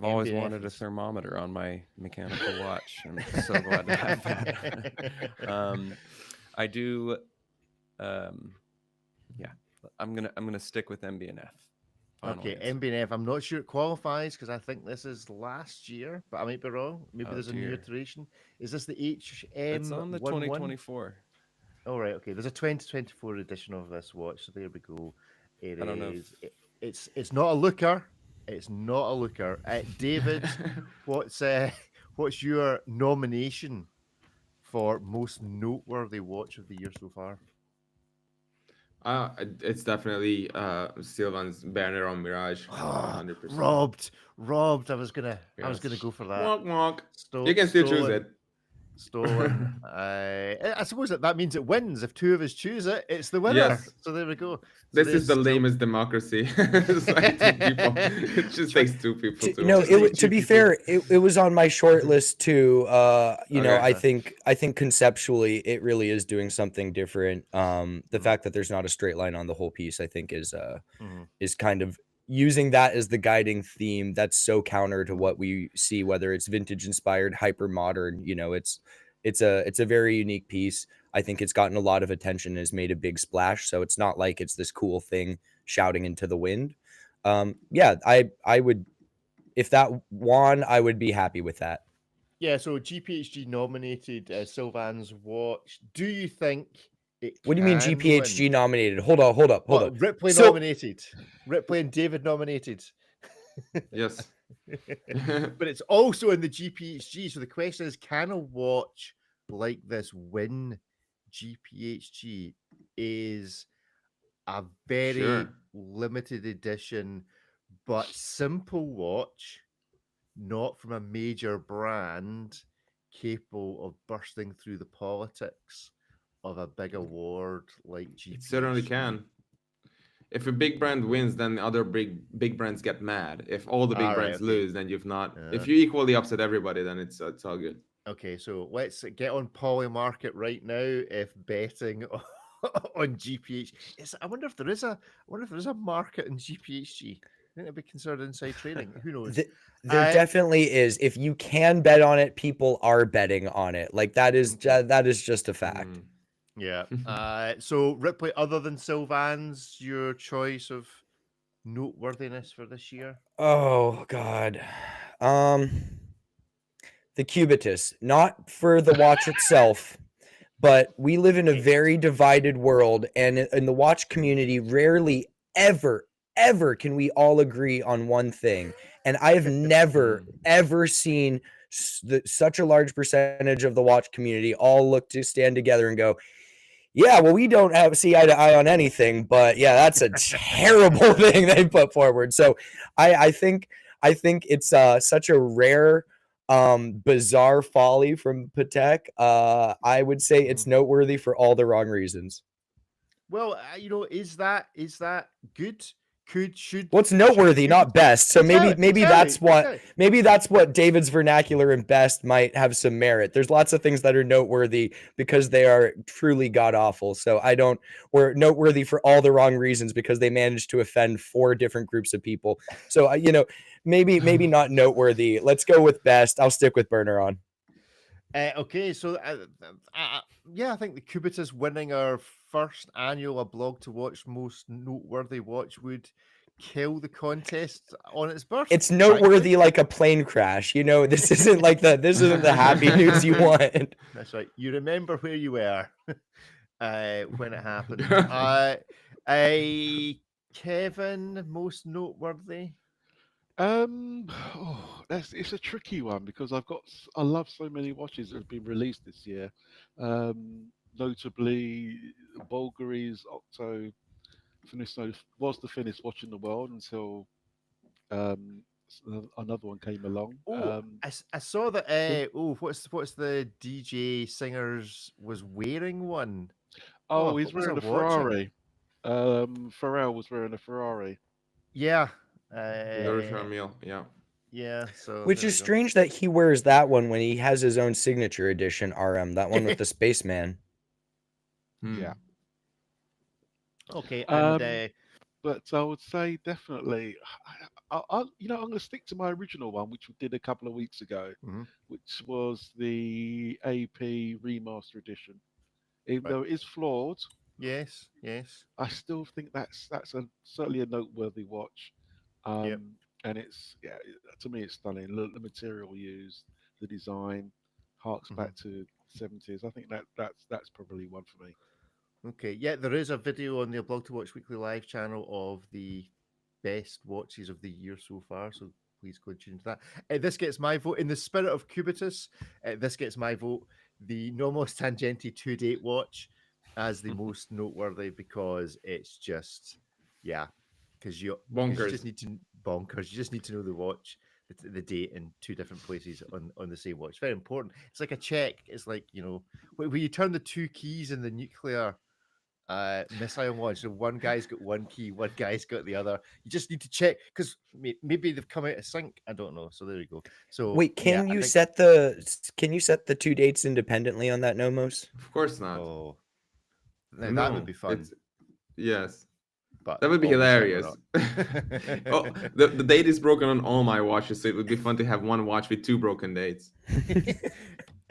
always wanted a thermometer on my mechanical watch. I'm so glad to have that. I do. Yeah, I'm gonna stick with MBNF. Okay, MBNF. I'm not sure it qualifies because I think this is last year, but I might be wrong. Maybe there's a new iteration. Is this the HM? It's on the 2024. All right. Okay. There's a 2024 edition of this watch. So there we go. I don't know. It's not a looker. It's not a looker. David, what's your nomination for most noteworthy watch of the year so far? It's definitely Sylvan's banner on Mirage. 100%. Robbed. I was gonna go for that. Wonk wonk. You can still choose it. Stolen. I suppose that means it wins. If two of us choose it, it's the winner. Yes. So there we go. So this is the lamest democracy. It's like it just takes two people to. To be fair, it was on my short list too. I think conceptually it really is doing something different. The fact that there's not a straight line on the whole piece, I think, is kind of using that as the guiding theme. That's so counter to what we see, whether it's vintage inspired, hyper modern. It's a very unique piece. I think it's gotten a lot of attention and has made a big splash. So it's not like it's this cool thing shouting into the wind. I would, if that won, I would be happy with that. Yeah. So GPHG nominated Sylvan's watch. Do you think what do you mean GPHG nominated? Hold up. Ripley nominated. Ripley and David nominated. Yes. But it's also in the GPHG. So the question is, can a watch like this win GPHG? Is a very limited edition but simple watch, not from a major brand, capable of bursting through the politics of a big award like GPHG. It certainly can. If a big brand wins, then the other big brands get mad. If all the big brands lose, then you've not. If you equally upset everybody, then it's all good. Okay, so let's get on Polymarket right now. If betting on GPHG, I wonder if there is a market in GPHG. I think it'd be considered inside trading. Who knows? There definitely is. If you can bet on it, people are betting on it. Like that is just a fact. Yeah. So Ripley, other than Sylvan's, your choice of noteworthiness for this year? Oh God. The Cubitus, not for the watch itself, but we live in a very divided world, and in the watch community, rarely ever can we all agree on one thing. And I have never ever seen such a large percentage of the watch community all look to stand together and go, yeah, well, we don't see eye to eye on anything, but yeah, that's a terrible thing they put forward. So I think it's such a rare, bizarre folly from Patek. I would say it's noteworthy for all the wrong reasons. Well, is that good? What's noteworthy, not best. So maybe that's what David's vernacular and best might have some merit. There's lots of things that are noteworthy because they are truly god awful. So we're noteworthy for all the wrong reasons because they managed to offend 4 different groups of people. So maybe not noteworthy. Let's go with best. I'll stick with burner on. Okay, so I think the Cubitus winning our first annual A Blog to Watch most noteworthy watch would kill the contest on its birth. It's noteworthy like a plane crash. This isn't the happy news you want. That's right. You remember where you were when it happened. Kevin, most noteworthy. It's a tricky one because I love so many watches that have been released this year. Notably, Bulgari's Octo was the thinnest watch in the world until another one came along. I saw that. What's the DJ Singers was wearing one? He's wearing a Ferrari. Pharrell was wearing a Ferrari. Yeah. Yeah. So which is strange that he wears that one when he has his own signature edition RM, that one with the spaceman. Yeah. Okay. And But I would say definitely, I'm going to stick to my original one, which we did a couple of weeks ago, which was the AP Remaster Edition. Even though it is flawed, yes, I still think that's certainly a noteworthy watch. And it's to me it's stunning. The material used, the design, harks back to the 70s. I think that's probably one for me. Okay, yeah, there is a video on the Blog to Watch Weekly Live channel of the best watches of the year so far, so please go and tune into that. This gets my vote. In the spirit of Cubitus, this gets my vote. The Nomos Tangenti 2-date watch as the most noteworthy because it's just, because you just need to bonkers. You just need to know the watch, the date in two different places on the same watch. Very important. It's like a check. It's like, when you turn the two keys in the nuclear missile launch, so one guy's got one key, one guy's got the other. You just need to check because maybe they've come out of sync. I don't know. So there you go. So wait, can you set the two dates independently on that Nomos? Of course not. Oh, no, that would be fun. Yes, but that would be hilarious. The date is broken on all my watches, so it would be fun to have one watch with two broken dates.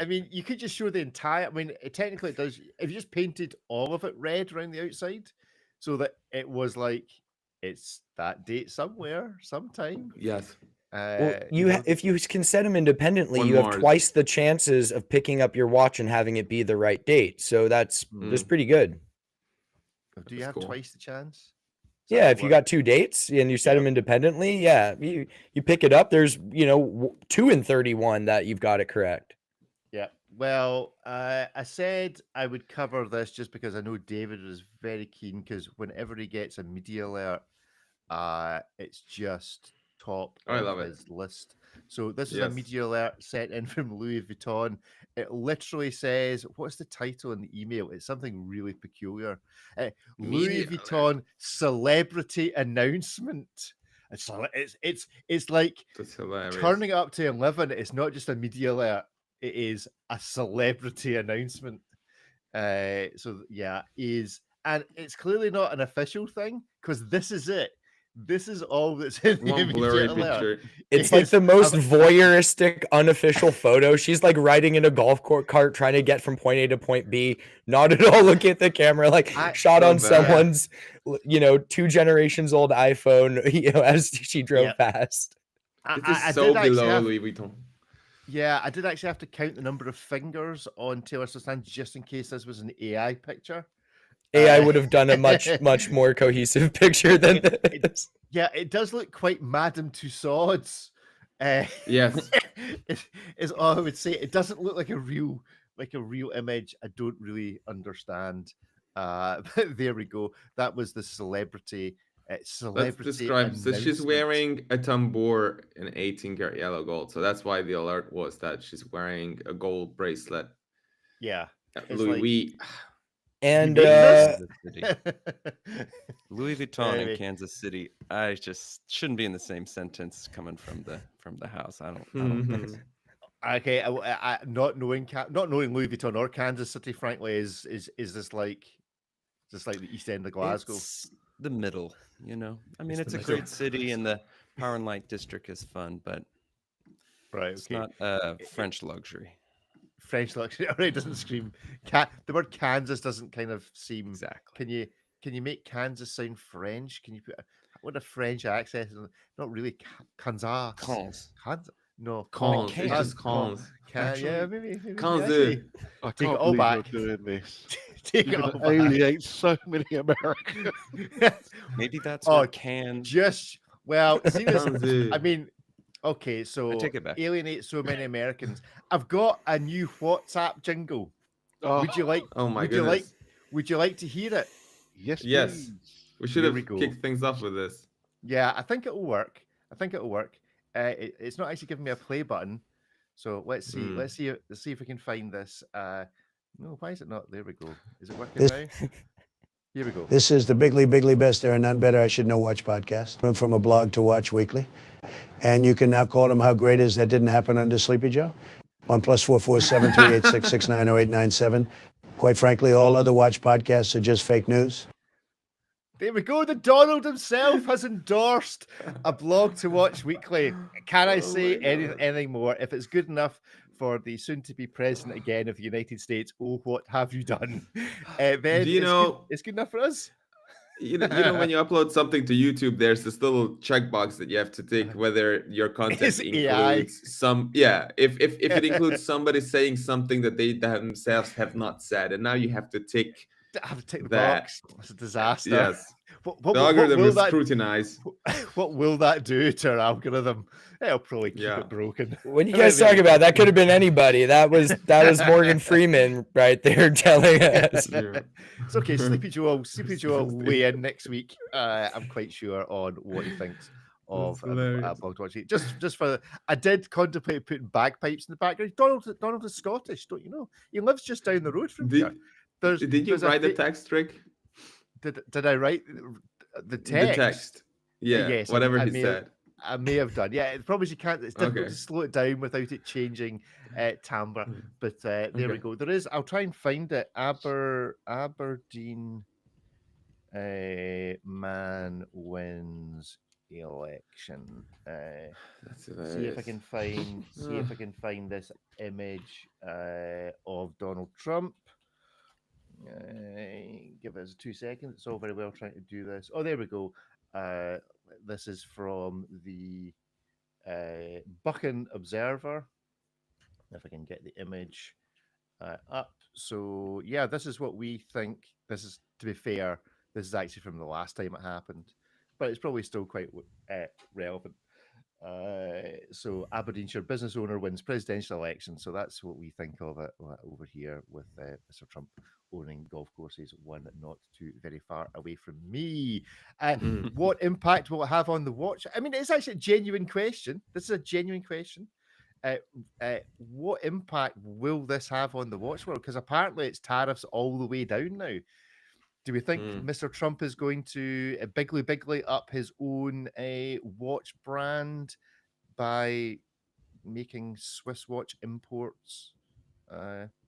I mean, you could just show the entire. I mean, technically, it does. If you just painted all of it red around the outside, so that it was like it's that date somewhere, sometime. Yes. Well, if you can set them independently, you have twice the chances of picking up your watch and having it be the right date. So that's pretty good. Do you have twice the chance? Yeah, if you got two dates and you set them independently, you pick it up. There's 2 in 31 that you've got it correct. Yeah. Well, I said I would cover this just because I know David is very keen because whenever he gets a media alert, it's just top of his list. So this is a media alert sent in from Louis Vuitton. It literally says, what's the title in the email? It's something really peculiar. Louis Vuitton celebrity announcement. It's like turning up to 11. It's not just a media alert. It is a celebrity announcement. And it's clearly not an official thing because this is it. This is all that's in the blurry picture. It's like the most voyeuristic unofficial photo. She's like riding in a golf cart trying to get from point A to point B, not at all looking at the camera, like shot on someone's 2 generations old iPhone, as she drove past. It is so below Louis Vuitton. Yeah, I did actually have to count the number of fingers on Taylor Swift's hand just in case this was an AI picture. AI would have done a much more cohesive picture than this. It does look quite Madame Tussauds. Yes, is all I would say. It doesn't look like a real image. I don't really understand. But there we go. That was the celebrity. Let's describe. So she's wearing a tambour in 18-karat yellow gold. So that's why the alert was that she's wearing a gold bracelet. Yeah, Louis. And Louis Vuitton in Kansas City, I just shouldn't be in the same sentence coming from the house. I don't think. Okay, I not knowing Louis Vuitton or Kansas City, frankly, is this like the East End of Glasgow? It's the middle, I mean, it's a great city, and the Power and Light District is fun, but it's not French luxury. French luxury already doesn't scream. The word Kansas doesn't kind of seem exactly. Can you make Kansas sound French? Can you put a French accent? Not really. Kansas. No. Kansas. Yeah, maybe. Kansas. I can't believe you're doing this. Alienate so many Americans. Maybe that's what can. See this. I mean. Okay, so I take it back. Alienate so many Americans. I've got a new WhatsApp jingle. Would you like? Oh my goodness! Would you like to hear it? Yes. Yes. We should have kicked things off with this. Yeah, I think it'll work. It's not actually giving me a play button, so let's see. Let's see if we can find this. No, why is it not? There we go. Is it working now? Here we go. This is the Bigly Best. There are none better. I should know watch podcast from a blog to Watch Weekly. And you can now call them how great is that didn't happen under Sleepy Joe. 1+447 386 690 897. Quite frankly, all other watch podcasts are just fake news. There we go. The Donald himself has endorsed a blog to watch weekly. Can I say anything more? If it's good enough for the soon-to-be president again of the United States, oh, what have you done? Then Do you know it's good enough for us. You know when you upload something to YouTube, there's this little checkbox that you have to tick whether your content includes if it includes somebody saying something that they themselves have not said, and now you have to tick. I have to tick the box. It's a disaster. Yes. What the algorithm will is scrutinized. What will that do to our algorithm? It'll probably keep it broken. When you guys talk about that, could have been anybody. That was Morgan Freeman right there telling us. It's okay. Sleepy Joe will weigh in next week. I'm quite sure on what he thinks of blog watching. Just for I did contemplate putting bagpipes in the background. Donald is Scottish, don't you know? He lives just down the road from here. Did you write the text, Rick? Did I write the text? The text. Yeah. Yes. Whatever he said. I may have done. Yeah. The problem is you can't. It's difficult to slow it down without it changing timbre. But there we go. There is. I'll try and find it. Aberdeen man wins election. See if I can find. See if I can find this image of Donald Trump. Give us 2 seconds. It's all very well trying to do this. Oh, there we go. This is from the Buchan Observer. If I can get the image up. So yeah, this is what we think. This is, to be fair, this is actually from the last time it happened, but it's probably still quite relevant. So Aberdeenshire business owner wins presidential election. So that's what we think of it over here with Mr. Trump owning golf courses, one not too very far away from me. What impact will it have on the watch? I mean, it's actually a genuine question. This is a genuine question. What impact will this have on the watch world? Because apparently it's tariffs all the way down now. Do we think Mr. Trump is going to bigly up his own watch brand by making Swiss watch imports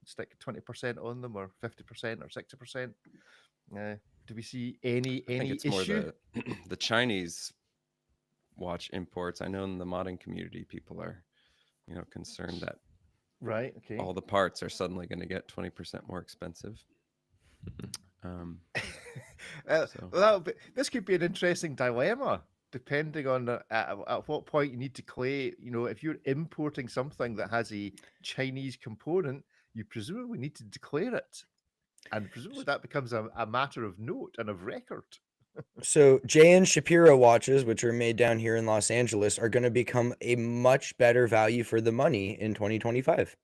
stick 20% on them, or 50% or 60%? Do we see any I think it's issue? More the Chinese watch imports. I know in the modding community, people are, concerned that all the parts are suddenly going to get 20% more expensive. This could be an interesting dilemma, depending on at what point you need to claim. If you're importing something that has a Chinese component, you presumably need to declare it, and presumably that becomes a matter of note and of record. So J.N. Shapiro watches, which are made down here in Los Angeles, are going to become a much better value for the money in 2025.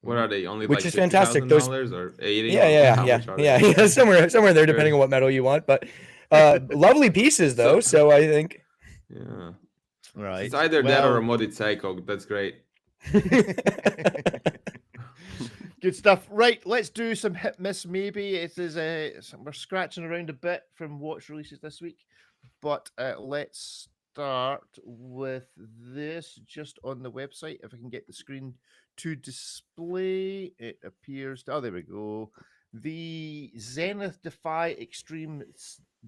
What are they? Only which like is fantastic. Those or 80? Yeah. Somewhere there, depending on what metal you want. But lovely pieces, though. So I think. Yeah. Right. It's either that or a modded Psycho. That's great. Good stuff. Right, let's do some hit miss. Maybe it is we're scratching around a bit from watch releases this week, but let's start with this just on the website. If I can get the screen to display, it appears. Oh, there we go. The Zenith Defy Extreme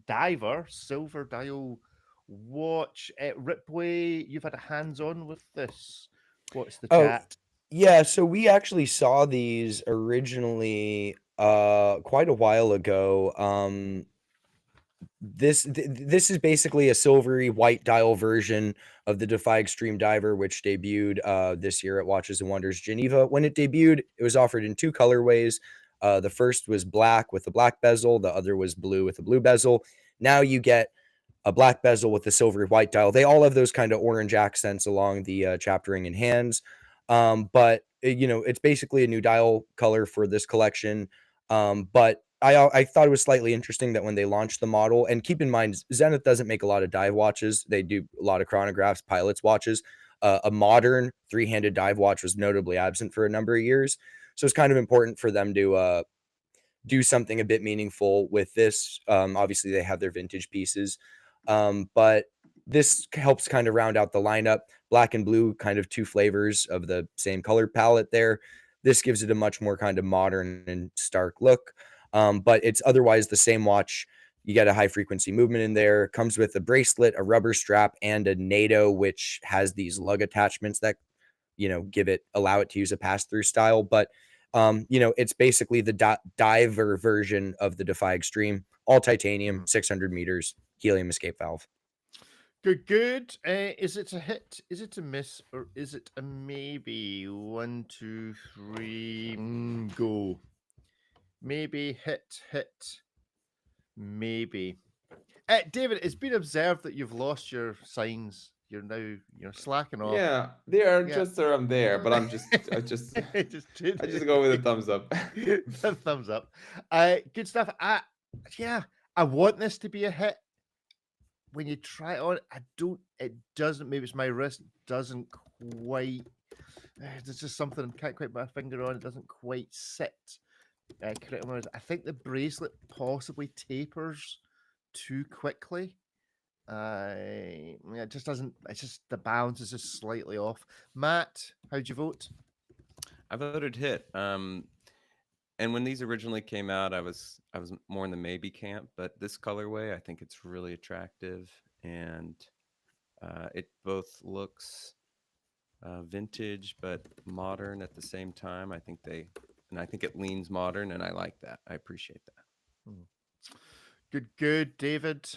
Diver silver dial watch. Ripley, you've had a hands-on with this. What's the chat? Yeah, so we actually saw these originally quite a while ago. This is basically a silvery white dial version of the Defy Extreme Diver, which debuted this year at Watches and Wonders Geneva. When it debuted, it was offered in two colorways. The first was black with a black bezel. The other was blue with a blue bezel. Now you get a black bezel with a silvery white dial. They all have those kind of orange accents along the chapter ring and hands. But it's basically a new dial color for this collection. But I thought it was slightly interesting that when they launched the model, and keep in mind, Zenith doesn't make a lot of dive watches. They do a lot of chronographs, pilots watches. A modern three-handed dive watch was notably absent for a number of years. So it's kind of important for them to do something a bit meaningful with this. Obviously, they have their vintage pieces. But this helps kind of round out the lineup. Black and blue, kind of two flavors of the same color palette there. This gives it a much more kind of modern and stark look. But it's otherwise the same watch. You get a high frequency movement in there. Comes with a bracelet, a rubber strap, and a NATO, which has these lug attachments that, you know, allow it to use a pass-through style. But, you know, it's basically the diver version of the Defy Extreme, all titanium, 600 meters, helium escape valve. Good. Is it a hit? Is it a miss? Or is it a maybe? 1, 2, 3, go. Maybe, hit, maybe. David, it's been observed that you've lost your signs. You're slacking off. Yeah, they are just around there, but I just go with a thumbs up. Thumbs up. Good stuff. I want this to be a hit. When you try it on, it doesn't, maybe it's my wrist, doesn't quite, there's just something, I can't quite put my finger on, it doesn't quite sit. Correct. I think the bracelet possibly tapers too quickly. It just doesn't, it's just, the balance is just slightly off. Matt, how'd you vote? I voted hit. And when these originally came out, I was more in the maybe camp, but this colorway, I think it's really attractive, and it both looks vintage but modern at the same time. I think it leans modern, and I like that. I appreciate that. Good, David.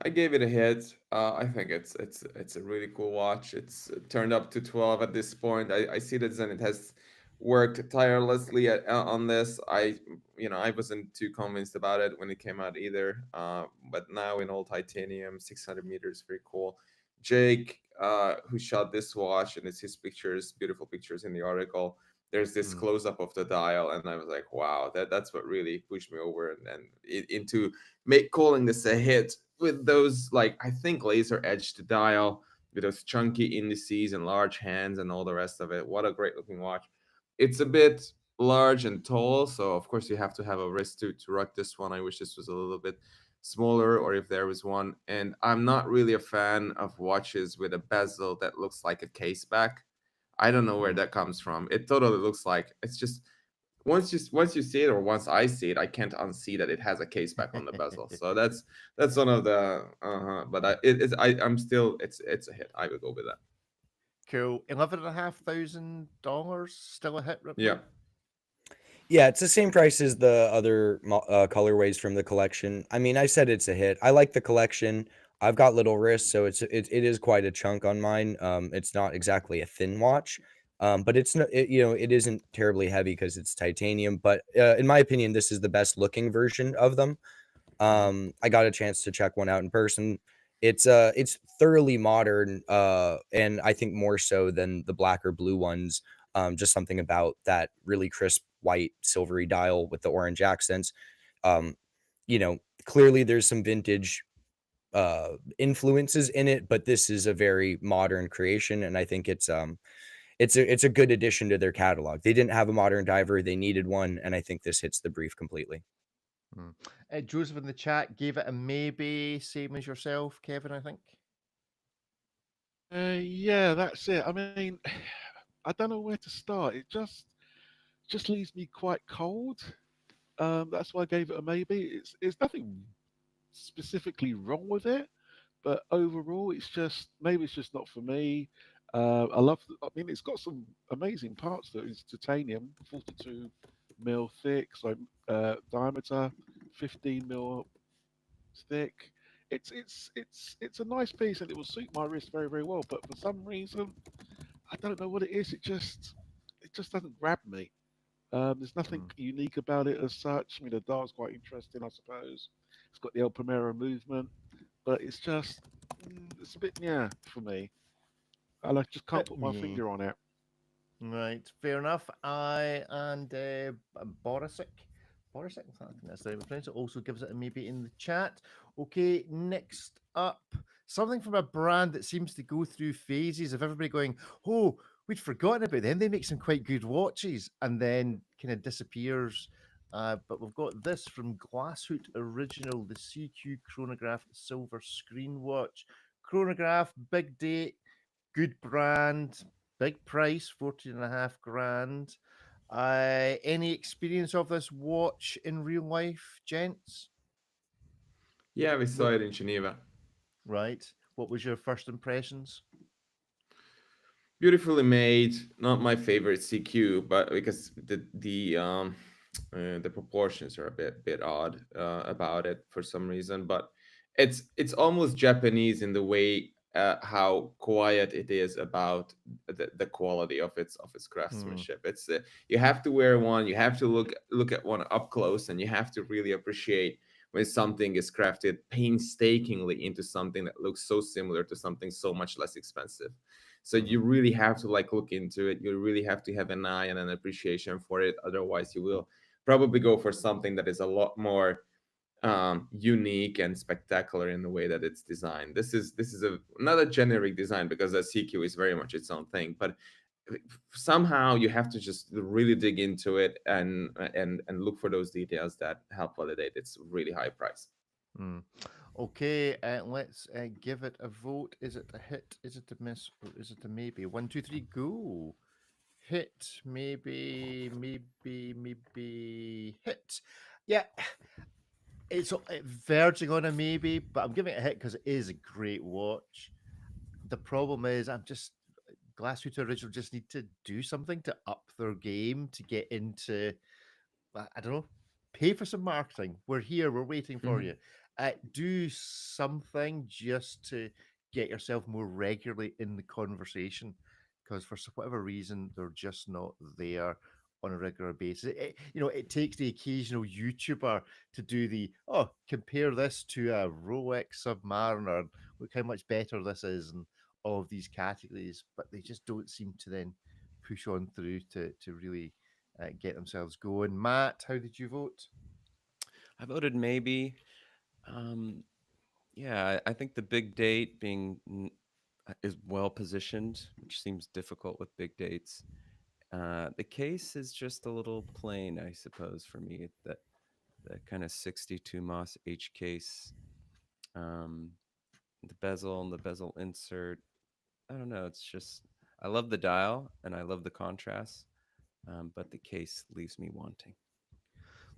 I gave it a hit. I think it's a really cool watch. It's turned up to 12 at this point. I see that Zenit has worked tirelessly on this. I wasn't too convinced about it when it came out either. But now in all titanium, 600 meters, very cool. Jake, who shot this watch, and it's his pictures, beautiful pictures in the article. There's this close up of the dial, and I was like, wow, that's what really pushed me over and into calling this a hit with those, like, I think laser edged dial with those chunky indices and large hands and all the rest of it. What a great looking watch. It's a bit large and tall, so of course you have to have a wrist to rock this one. I wish this was a little bit smaller, or if there was one. And I'm not really a fan of watches with a bezel that looks like a case back. I don't know where that comes from. It totally looks like, it's just, once you see it, or once I see it, I can't unsee that it has a case back on the bezel. So that's one of the but I'm still, it's a hit. I would go with that. Cool. $11,500, still a hit, Ripley? Yeah. Yeah, it's the same price as the other colorways from the collection. I mean, I said it's a hit. I like the collection. I've got little wrists, so it is quite a chunk on mine. It's not exactly a thin watch, but it isn't terribly heavy because it's titanium. But in my opinion, this is the best looking version of them. I got a chance to check one out in person. It's thoroughly modern, and I think more so than the black or blue ones. Just something about that really crisp white silvery dial with the orange accents. Clearly there's some vintage influences in it, but this is a very modern creation, and I think it's a good addition to their catalog. They didn't have a modern diver, they needed one, and I think this hits the brief completely. Joseph in the chat gave it a maybe, same as yourself, Kevin, I think. Yeah, that's it. I mean, I don't know where to start. It just leaves me quite cold. That's why I gave it a maybe. It's nothing specifically wrong with it, but overall, it's just not for me. I mean, it's got some amazing parts though. It's titanium, 42 mil thick, so diameter, 15 mil thick. It's a nice piece, and it will suit my wrist very, very well. But for some reason, I don't know what it is. It just doesn't grab me. There's nothing unique about it as such. I mean, the dial's quite interesting, I suppose. It's got the El Primero movement, but it's just it's a bit for me. I just can't put my finger on it. Right, fair enough. I and Borisic, I think that's the way we pronounce it, also gives it a maybe in the chat. Okay, next up, something from a brand that seems to go through phases of everybody going, oh, we'd forgotten about them. They make some quite good watches, and then kind of disappears. But we've got this from Glasshoot Original, the CQ Chronograph Silver Screen Watch. Chronograph, big date, good brand, big price, 14.5 grand. Any experience of this watch in real life, gents? Yeah, we saw it in Geneva. Right. What was your first impressions? Beautifully made. Not my favorite CQ, but because the proportions are a bit odd about it for some reason. But it's almost Japanese in the way how quiet it is about the quality of its craftsmanship. It's you have to wear one, you have to look at one up close, and you have to really appreciate when something is crafted painstakingly into something that looks so similar to something so much less expensive. So you really have to like look into it. You really have to have an eye and an appreciation for it. Otherwise, you will probably go for something that is a lot more unique and spectacular in the way that it's designed. This is not a generic design, because the CQ is very much its own thing, but somehow you have to just really dig into it and look for those details that help validate its really high price. Okay, let's give it a vote. Is it a hit? Is it a miss? Or is it a maybe? 1, 2, 3, go. Hit, maybe hit. Yeah, it's verging on a maybe, but I'm giving it a hit because it is a great watch. The problem is, Glassshooter Original just need to do something to up their game to get into, I don't know, pay for some marketing. We're here, we're waiting for you. Do something just to get yourself more regularly in the conversation, because for whatever reason, they're just not there on a regular basis. It takes the occasional YouTuber to do compare this to a Rolex Submariner, look how much better this is, and all of these categories, but they just don't seem to then push on through to really get themselves going. Matt, how did you vote? I voted maybe. Yeah, I think the big date is well positioned, which seems difficult with big dates. The case is just a little plain, I suppose, for me. That kind of 62 Moss H case, the bezel and the bezel insert. I don't know. It's just I love the dial and I love the contrast, but the case leaves me wanting.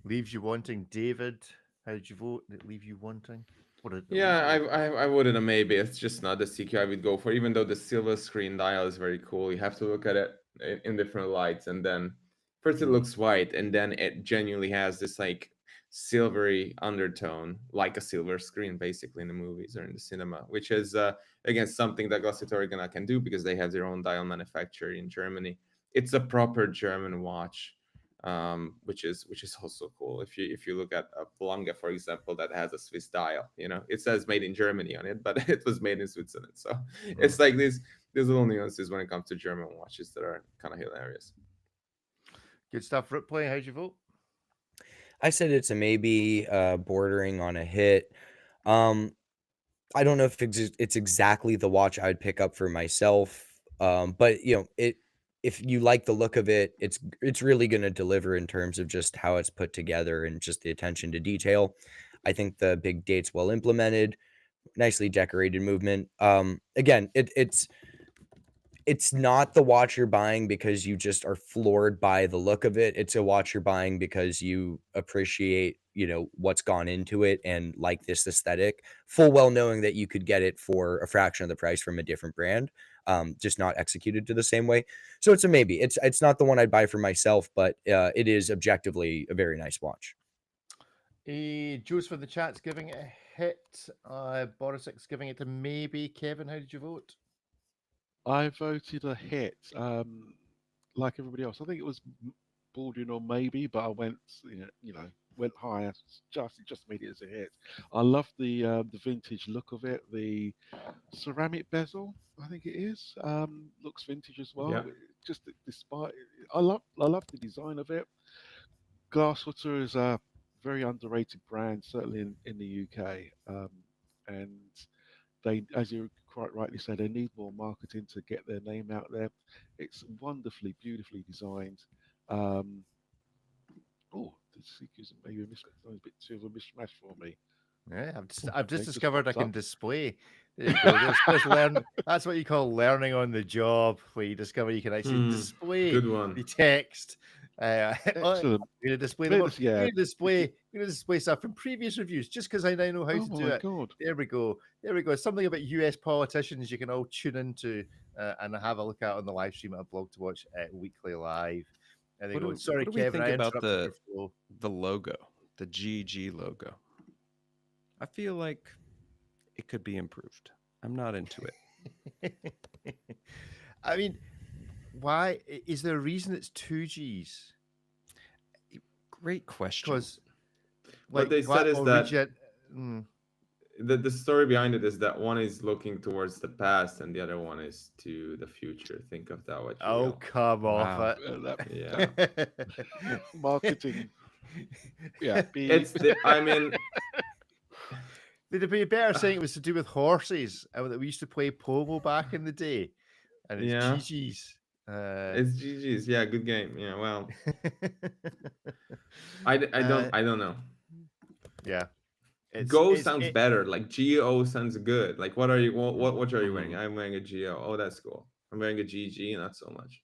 Leaves you wanting, David. How did you vote? Did it leave you wanting? I voted a maybe. It's just not the CQ I would go for, even though the silver screen dial is very cool. You have to look at it in different lights, and then first it looks white, and then it genuinely has this like silvery undertone, like a silver screen, basically in the movies or in the cinema, which is again something that Glassshooter can do because they have their own dial manufacturer in Germany. It's a proper German watch. Which is also cool. If you look at a Blanca, for example, that has a Swiss dial, it says made in Germany on it, but it was made in Switzerland. So it's like these little nuances when it comes to German watches that are kind of hilarious. Good stuff. Ripley, how'd you vote? I said it's a maybe, bordering on a hit. I don't know if it's exactly the watch I would pick up for myself, but if you like the look of it, it's really going to deliver in terms of just how it's put together and just the attention to detail. I think the big date's well implemented, nicely decorated movement. Again, it's not the watch you're buying because you just are floored by the look of it. It's a watch you're buying because you appreciate, what's gone into it and like this aesthetic, full well knowing that you could get it for a fraction of the price from a different brand, just not executed to the same way. So it's a maybe. It's not the one I'd buy for myself, but it is objectively a very nice watch. Jules for the chat's giving it a hit. Borisic's giving it a maybe. Kevin, how did you vote? I voted a hit. Like everybody else, I think it was bordering on maybe, but I went, went higher. Just made it as a hit. I love the vintage look of it. The ceramic bezel, I think it is, looks vintage as well. Yeah. Just despite, I love the design of it. Glassshooter is a very underrated brand, certainly in the UK, and they, as you quite rightly said, they need more marketing to get their name out there. It's wonderfully, beautifully designed. The CQ's maybe a bit too of a mishmash for me. Yeah, I've just discovered I can display. That's what you call learning on the job, where you discover you can actually display the text Excellent. We're going to display them. We're going to display stuff from previous reviews just because I now know how to do it. God. There we go. There we go. Something about US politicians you can all tune into and have a look at on the live stream at Blog to Watch Weekly Live. There you go. Sorry, what do Kevin, we think about your flow. the logo, the GG logo? I feel like it could be improved. I'm not into it. I mean, why is there a reason it's 2 G's? Great question. Because what they said is that the story behind it is that one is looking towards the past and the other one is to the future. Think of that. What you will. Come off it. Yeah. Marketing. Yeah. I mean, they'd be better saying it was to do with horses and that we used to play Pomo back in the day. And it's GG's. It's GG's. Yeah, good game. Yeah, well, I don't know. Yeah. Go sounds better. Like GO sounds good. Like what are you wearing? I'm wearing a GO. Oh, that's cool. I'm wearing a GG, not so much.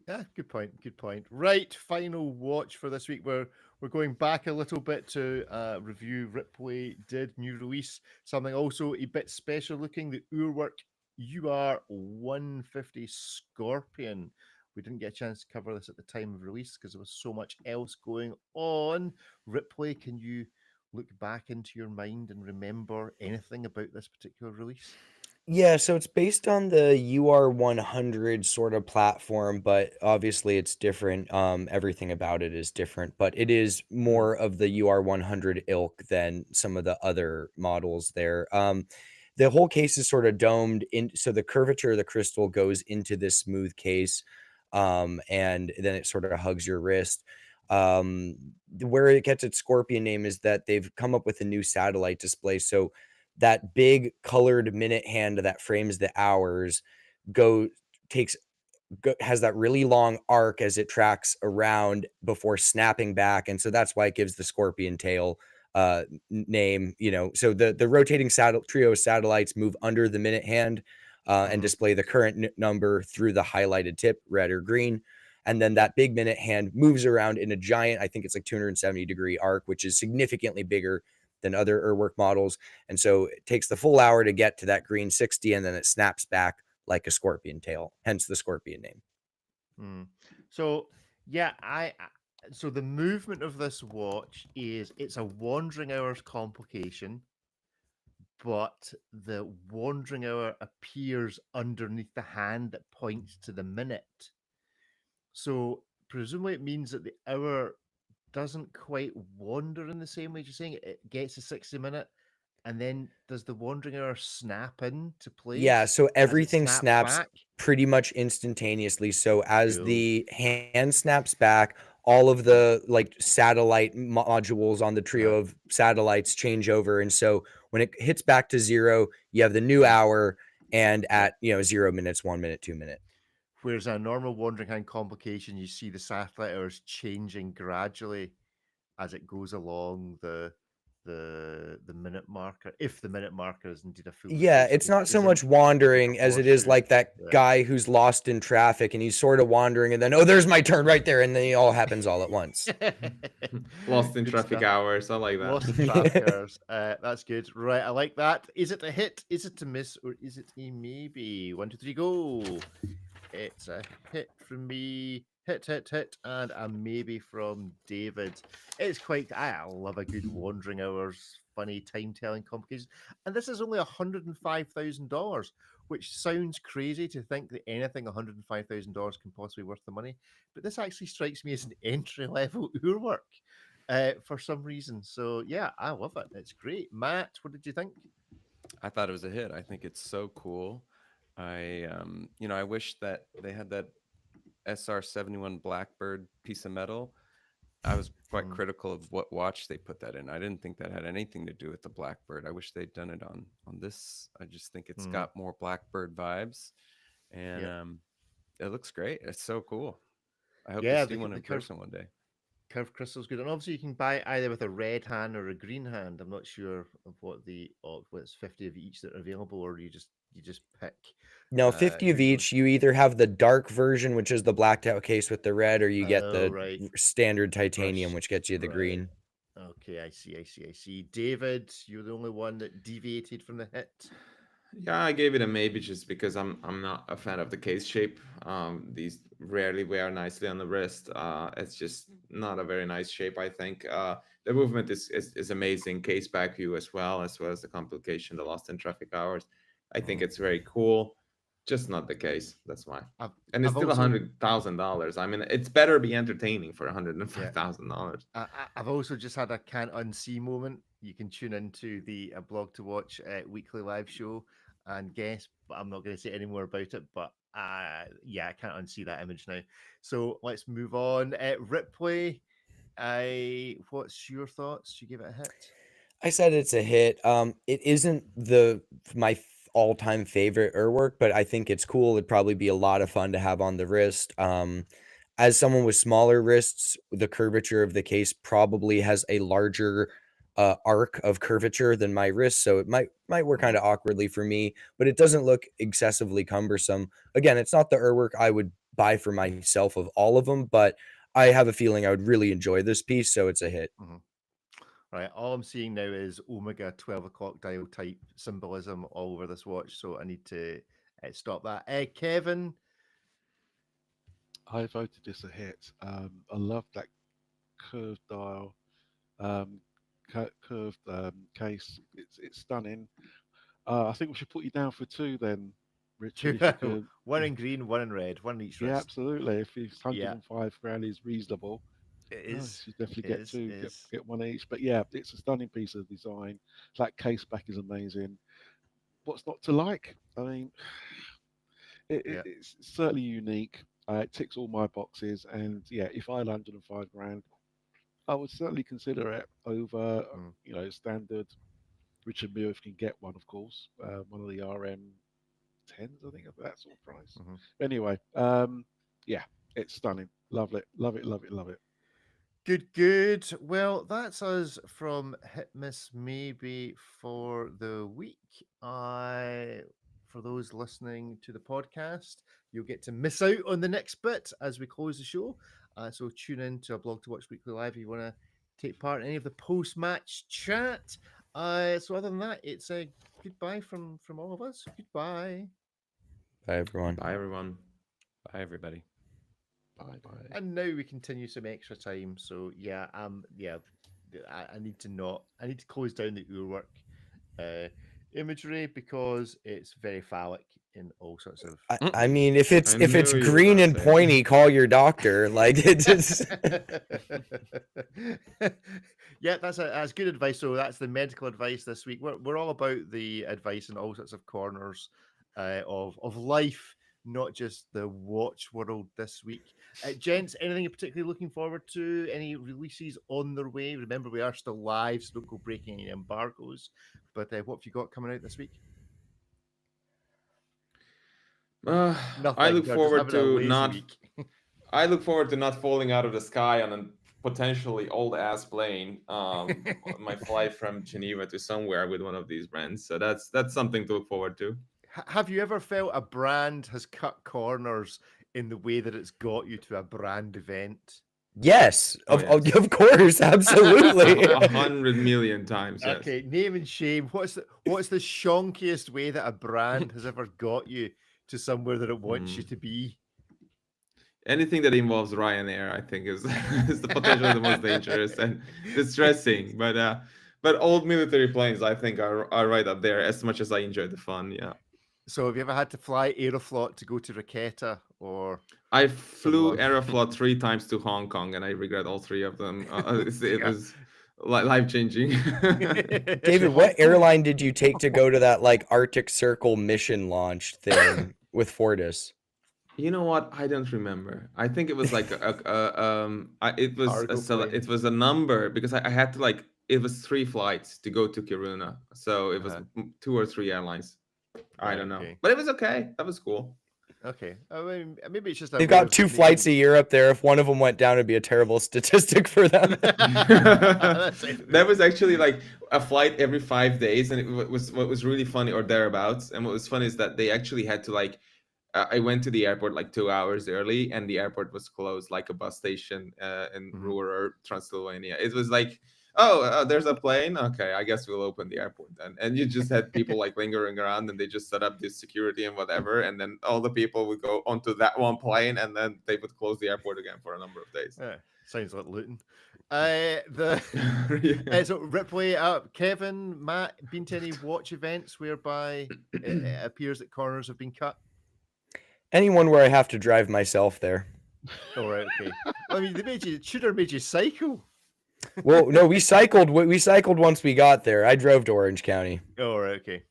Yeah, good point. Good point. Right, final watch for this week. We're going back a little bit to review Ripley did new release, something also a bit special looking, the Urwerk UR150 Scorpion. We didn't get a chance to cover this at the time of release because there was so much else going on. Ripley, can you look back into your mind and remember anything about this particular release? Yeah, so it's based on the UR100 sort of platform, but obviously it's different. Everything about it is different, but it is more of the UR100 ilk than some of the other models there. The whole case is sort of domed in, so the curvature of the crystal goes into this smooth case, and then it sort of hugs your wrist. Where it gets its Scorpion name is that they've come up with a new satellite display. So that big colored minute hand that frames the hours has that really long arc as it tracks around before snapping back. And so that's why it gives the Scorpion tail name, so the rotating trio of satellites move under the minute hand and display the current number through the highlighted tip, red or green. And then that big minute hand moves around in a giant, I think it's like 270-degree arc, which is significantly bigger than other Urwerk models. And so it takes the full hour to get to that green 60, and then it snaps back like a Scorpion tail, hence the Scorpion name. So, yeah, so the movement of this watch is it's a wandering hours complication, but the wandering hour appears underneath the hand that points to the minute. So presumably it means that the hour doesn't quite wander in the same way as you're saying. It gets a 60-minute, and then does the wandering hour snap into place? Yeah, so everything snaps pretty much instantaneously. So as the hand snaps back, all of the satellite modules on the trio of satellites change over. And so when it hits back to 0, you have the new hour, and at 0 minutes, 1 minute, 2 minute. Whereas a normal wandering hand complication, you see the satellite hours changing gradually as it goes along the minute marker, if the minute marker is indeed a full. Yeah, it's not so much wandering as it is like that guy who's lost in traffic and he's sort of wandering, and then there's my turn right there, and then it all happens all at once. Lost in traffic hours, I like that. Lost in traffic hours. That's good. Right, I like that. Is it a hit? Is it a miss? Or is it a maybe? 1, 2, 3, go. It's a hit from me. Hit, and a maybe from David. It's quite. I love a good wandering hours, funny time telling complications. And this is only $105,000, which sounds crazy to think that anything $105,000 can possibly be worth the money. But this actually strikes me as an entry level Urwerk for some reason. So yeah, I love it. It's great. Matt, what did you think? I thought it was a hit. I think it's so cool. I wish that they had that SR71 Blackbird piece of metal. I was quite critical of what watch they put that in. I didn't think that had anything to do with the Blackbird. I wish they'd done it on this. I just think it's got more Blackbird vibes, and it looks great. It's so cool. I hope to see one in person one day. Curved crystal's good, and obviously you can buy it either with a red hand or a green hand. I'm not sure of what it's 50 of each that are available, or you you just pick. No, 50 of each. You either have the dark version, which is the blacked out case with the red, or you get the standard titanium, which gets you the green. Okay, I see. David, you're the only one that deviated from the hit. Yeah, I gave it a maybe just because I'm not a fan of the case shape. These rarely wear nicely on the wrist. It's just not a very nice shape, I think. The movement is amazing. Case back view as well as the complication, the lost in traffic hours. I think it's very cool. Just not the case. That's why. And it's still $100,000. I mean, it's better be entertaining for $105,000. I've also just had a can't unsee moment. You can tune into the Blog to Watch weekly live show and guess, but I'm not going to say any more about it. But yeah, I can't unsee that image now. So let's move on. Ripley, what's your thoughts? You give it a hit? I said it's a hit. It isn't my all-time favorite work, but I think it's cool. It'd probably be a lot of fun to have on the wrist. As someone with smaller wrists, the curvature of the case probably has a larger arc of curvature than my wrist, so it might work kind of awkwardly for me, but it doesn't look excessively cumbersome. Again, it's not the work I would buy for myself of all of them, but I have a feeling I would really enjoy this piece, so it's a hit. Right, all I'm seeing now is Omega 12 o'clock dial type symbolism all over this watch, so I need to stop that. Kevin? I voted this a hit. I love that curved dial, curved case. It's stunning. I think we should put you down for 2 then, Richard. One in green, one in red, one in each wrist. Yeah, absolutely. If 105 grand is reasonable. It is. You definitely get 2, get 1 each. But yeah, it's a stunning piece of design. That case back is amazing. What's not to like? I mean, it's certainly unique. It ticks all my boxes. And yeah, if I had 105 grand, I would certainly consider it over, standard Richard Mille if you can get one, of course. One of the RM 10s, I think, of that sort of price. Anyway, yeah, it's stunning. Love it. Good. Well, that's us from Hit Miss Maybe for the week. For those listening to the podcast, you'll get to miss out on the next bit as we close the show. So tune in to a Blog to Watch Weekly Live if you want to take part in any of the post-match chat. So other than that, it's a goodbye from all of us. Goodbye. Bye, everyone. Bye, everyone. Bye, everybody. Bye. And now we continue some extra time. So yeah, I need to close down the Urwerk imagery because it's very phallic in all sorts of. I mean, if it's green and pointy, call your doctor. Like it's. Yeah, that's good advice. So that's the medical advice this week. We're all about the advice in all sorts of corners of life, not just the watch world this week. Gents, anything you're particularly looking forward to? Any releases on their way? Remember, we are still live, so don't go breaking any embargoes. But what have you got coming out this week? I look forward to not falling out of the sky on a potentially old ass plane. My flight from Geneva to somewhere with one of these brands. So that's something to look forward to. Have you ever felt a brand has cut corners in the way that it's got you to a brand event? Yes, of course, absolutely. 100 million times. Yes. Okay, name and shame. What's the shonkiest way that a brand has ever got you to somewhere that it wants you to be? Anything that involves Ryanair, I think, is the potentially the most dangerous and distressing. But old military planes, I think, are right up there. As much as I enjoy the fun, yeah. So have you ever had to fly Aeroflot to go to Regatta or? I flew Aeroflot 3 times to Hong Kong and I regret all 3 of them. It was life-changing. David, what airline did you take to go to that like Arctic Circle mission launch thing with Fortis? You know what? I don't remember. I think it was like it was a number because I had to it was 3 flights to go to Kiruna. So it was 2 or 3 airlines. I don't know. But it was okay. That was cool. Okay. I mean, maybe it's just they've got 2 flights a year up there. If one of them went down, it'd be a terrible statistic for them. That was actually like a flight every 5 days, and it was what was really funny, or thereabouts. And what was funny is that they actually had to like. I went to the airport like 2 hours early, and the airport was closed, like a bus station in rural Transylvania. It was like, oh, there's a plane. Okay, I guess we'll open the airport then. And you just had people like lingering around, and they just set up this security and whatever. And then all the people would go onto that one plane, and then they would close the airport again for a number of days. Yeah, sounds like Luton. So Ripley, Kevin, Matt, been to any watch events whereby it appears that corners have been cut? Anyone where I have to drive myself there. All right, okay. I mean, Tudor made you cycle. Well, no, we cycled. We cycled once we got there. I drove to Orange County. All right, okay.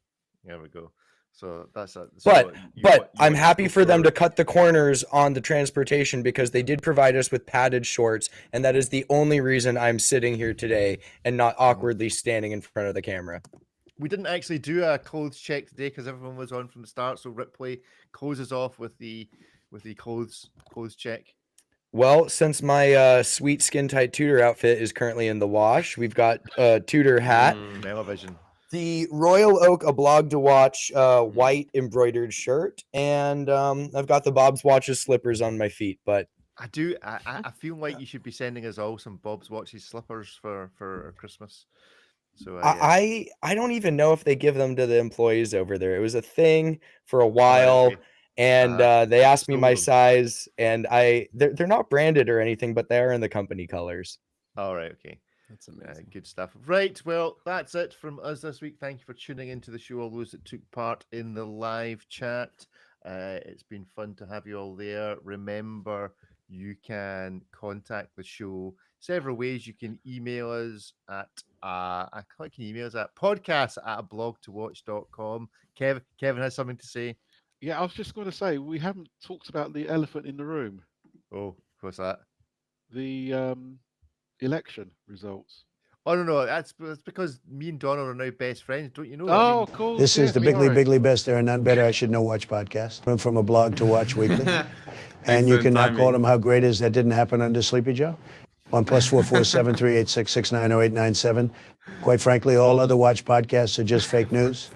There we go. So that's a. So but I'm happy for them to cut the corners on the transportation, because they did provide us with padded shorts, and that is the only reason I'm sitting here today and not awkwardly standing in front of the camera. We didn't actually do a clothes check today because everyone was on from the start. So Ripley closes off with the clothes check. Well, since my sweet skin tight Tudor outfit is currently in the wash, we've got a Tudor hat, Television, the Royal Oak A Blog to Watch white embroidered shirt, and I've got the Bob's Watches slippers on my feet. But I feel like you should be sending us all some Bob's Watches slippers for Christmas. So I don't even know if they give them to the employees over there. It was a thing for a while, and they asked me my size, and they're not branded or anything, but they are in the company colors. All right, okay. That's amazing. Good stuff. Right, well, that's it from us this week. Thank you for tuning into the show, all those that took part in the live chat. It's been fun to have you all there. Remember, you can contact the show several ways. You can email us at podcast@blogtowatch.com. Kevin has something to say. Yeah, I was just going to say, we haven't talked about the elephant in the room. Oh, what's that? The election results. Oh, no, that's because me and Donald are now best friends. Don't you know? Oh, of course. This is the Bigly Best There and None Better I Should Know Watch podcast from a blog to watch weekly. And you can now call them How Great Is That Didn't Happen Under Sleepy Joe on +447386690897. Quite frankly, all other watch podcasts are just fake news.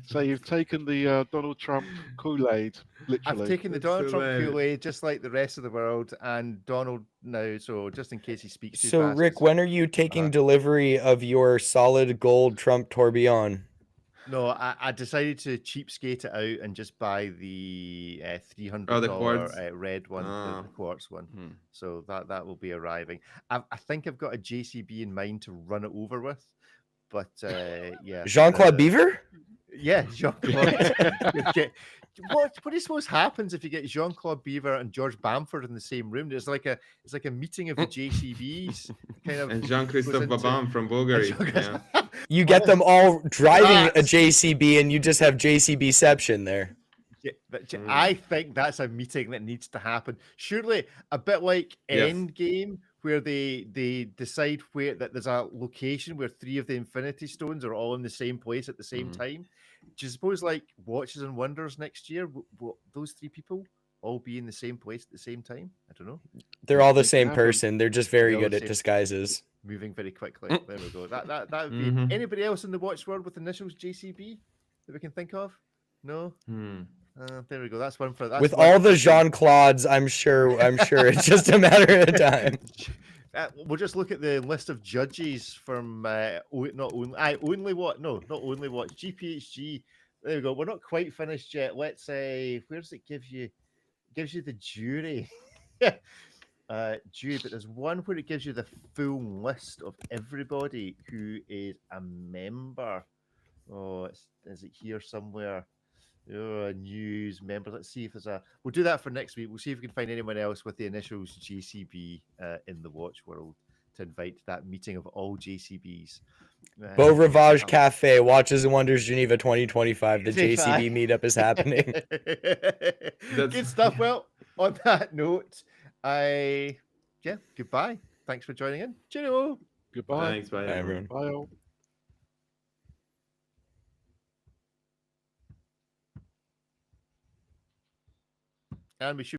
So you've taken the Donald Trump Kool-Aid, literally. I've taken the Donald Trump Kool-Aid just like the rest of the world, and Donald now, so just in case he speaks too fast. So, Rick, when are you taking delivery of your solid gold Trump tourbillon? No, I decided to cheapskate it out and just buy the $300 red one, the quartz one. So that will be arriving. I think I've got a JCB in mind to run it over with. But yeah, Jean-Claude Beaver. Yeah, Jean-Claude. What do you suppose happens if you get Jean-Claude Beaver and George Bamford in the same room? It's like a meeting of the JCBs, kind of. And Jean-Christophe Babin from Bulgaria. Yeah. You get them all driving a JCB, and you just have JCBception there. Yeah, I think that's a meeting that needs to happen. Surely, a bit like Endgame, where they decide that there's a location where 3 of the Infinity Stones are all in the same place at the same time. Do you suppose, like Watches and Wonders next year, those 3 people all be in the same place at the same time? I don't know. They're all the same person. They're just very good at disguises. Moving very quickly. There we go. That would be anybody else in the watch world with initials JCB that we can think of? No. There we go. That's one for that. With all the Jean-Claudes, I'm sure it's just a matter of time. We'll just look at the list of judges from Only Watch, GPHG. There we go. We're not quite finished yet. Let's say, where does it give you? It gives you the jury. Jury, but there's one where it gives you the full list of everybody who is a member. Oh, is it here somewhere? News members. Let's see if there's we'll do that for next week. We'll see if we can find anyone else with the initials JCB in the watch world to invite to that meeting of all JCBs. Beau Rivage Cafe, Watches and Wonders Geneva 2025. The JCB meetup is happening. Good stuff. Well, on that note, goodbye. Thanks for joining in. Cheerio. Goodbye. Thanks. Bye, everyone. Bye all. And we should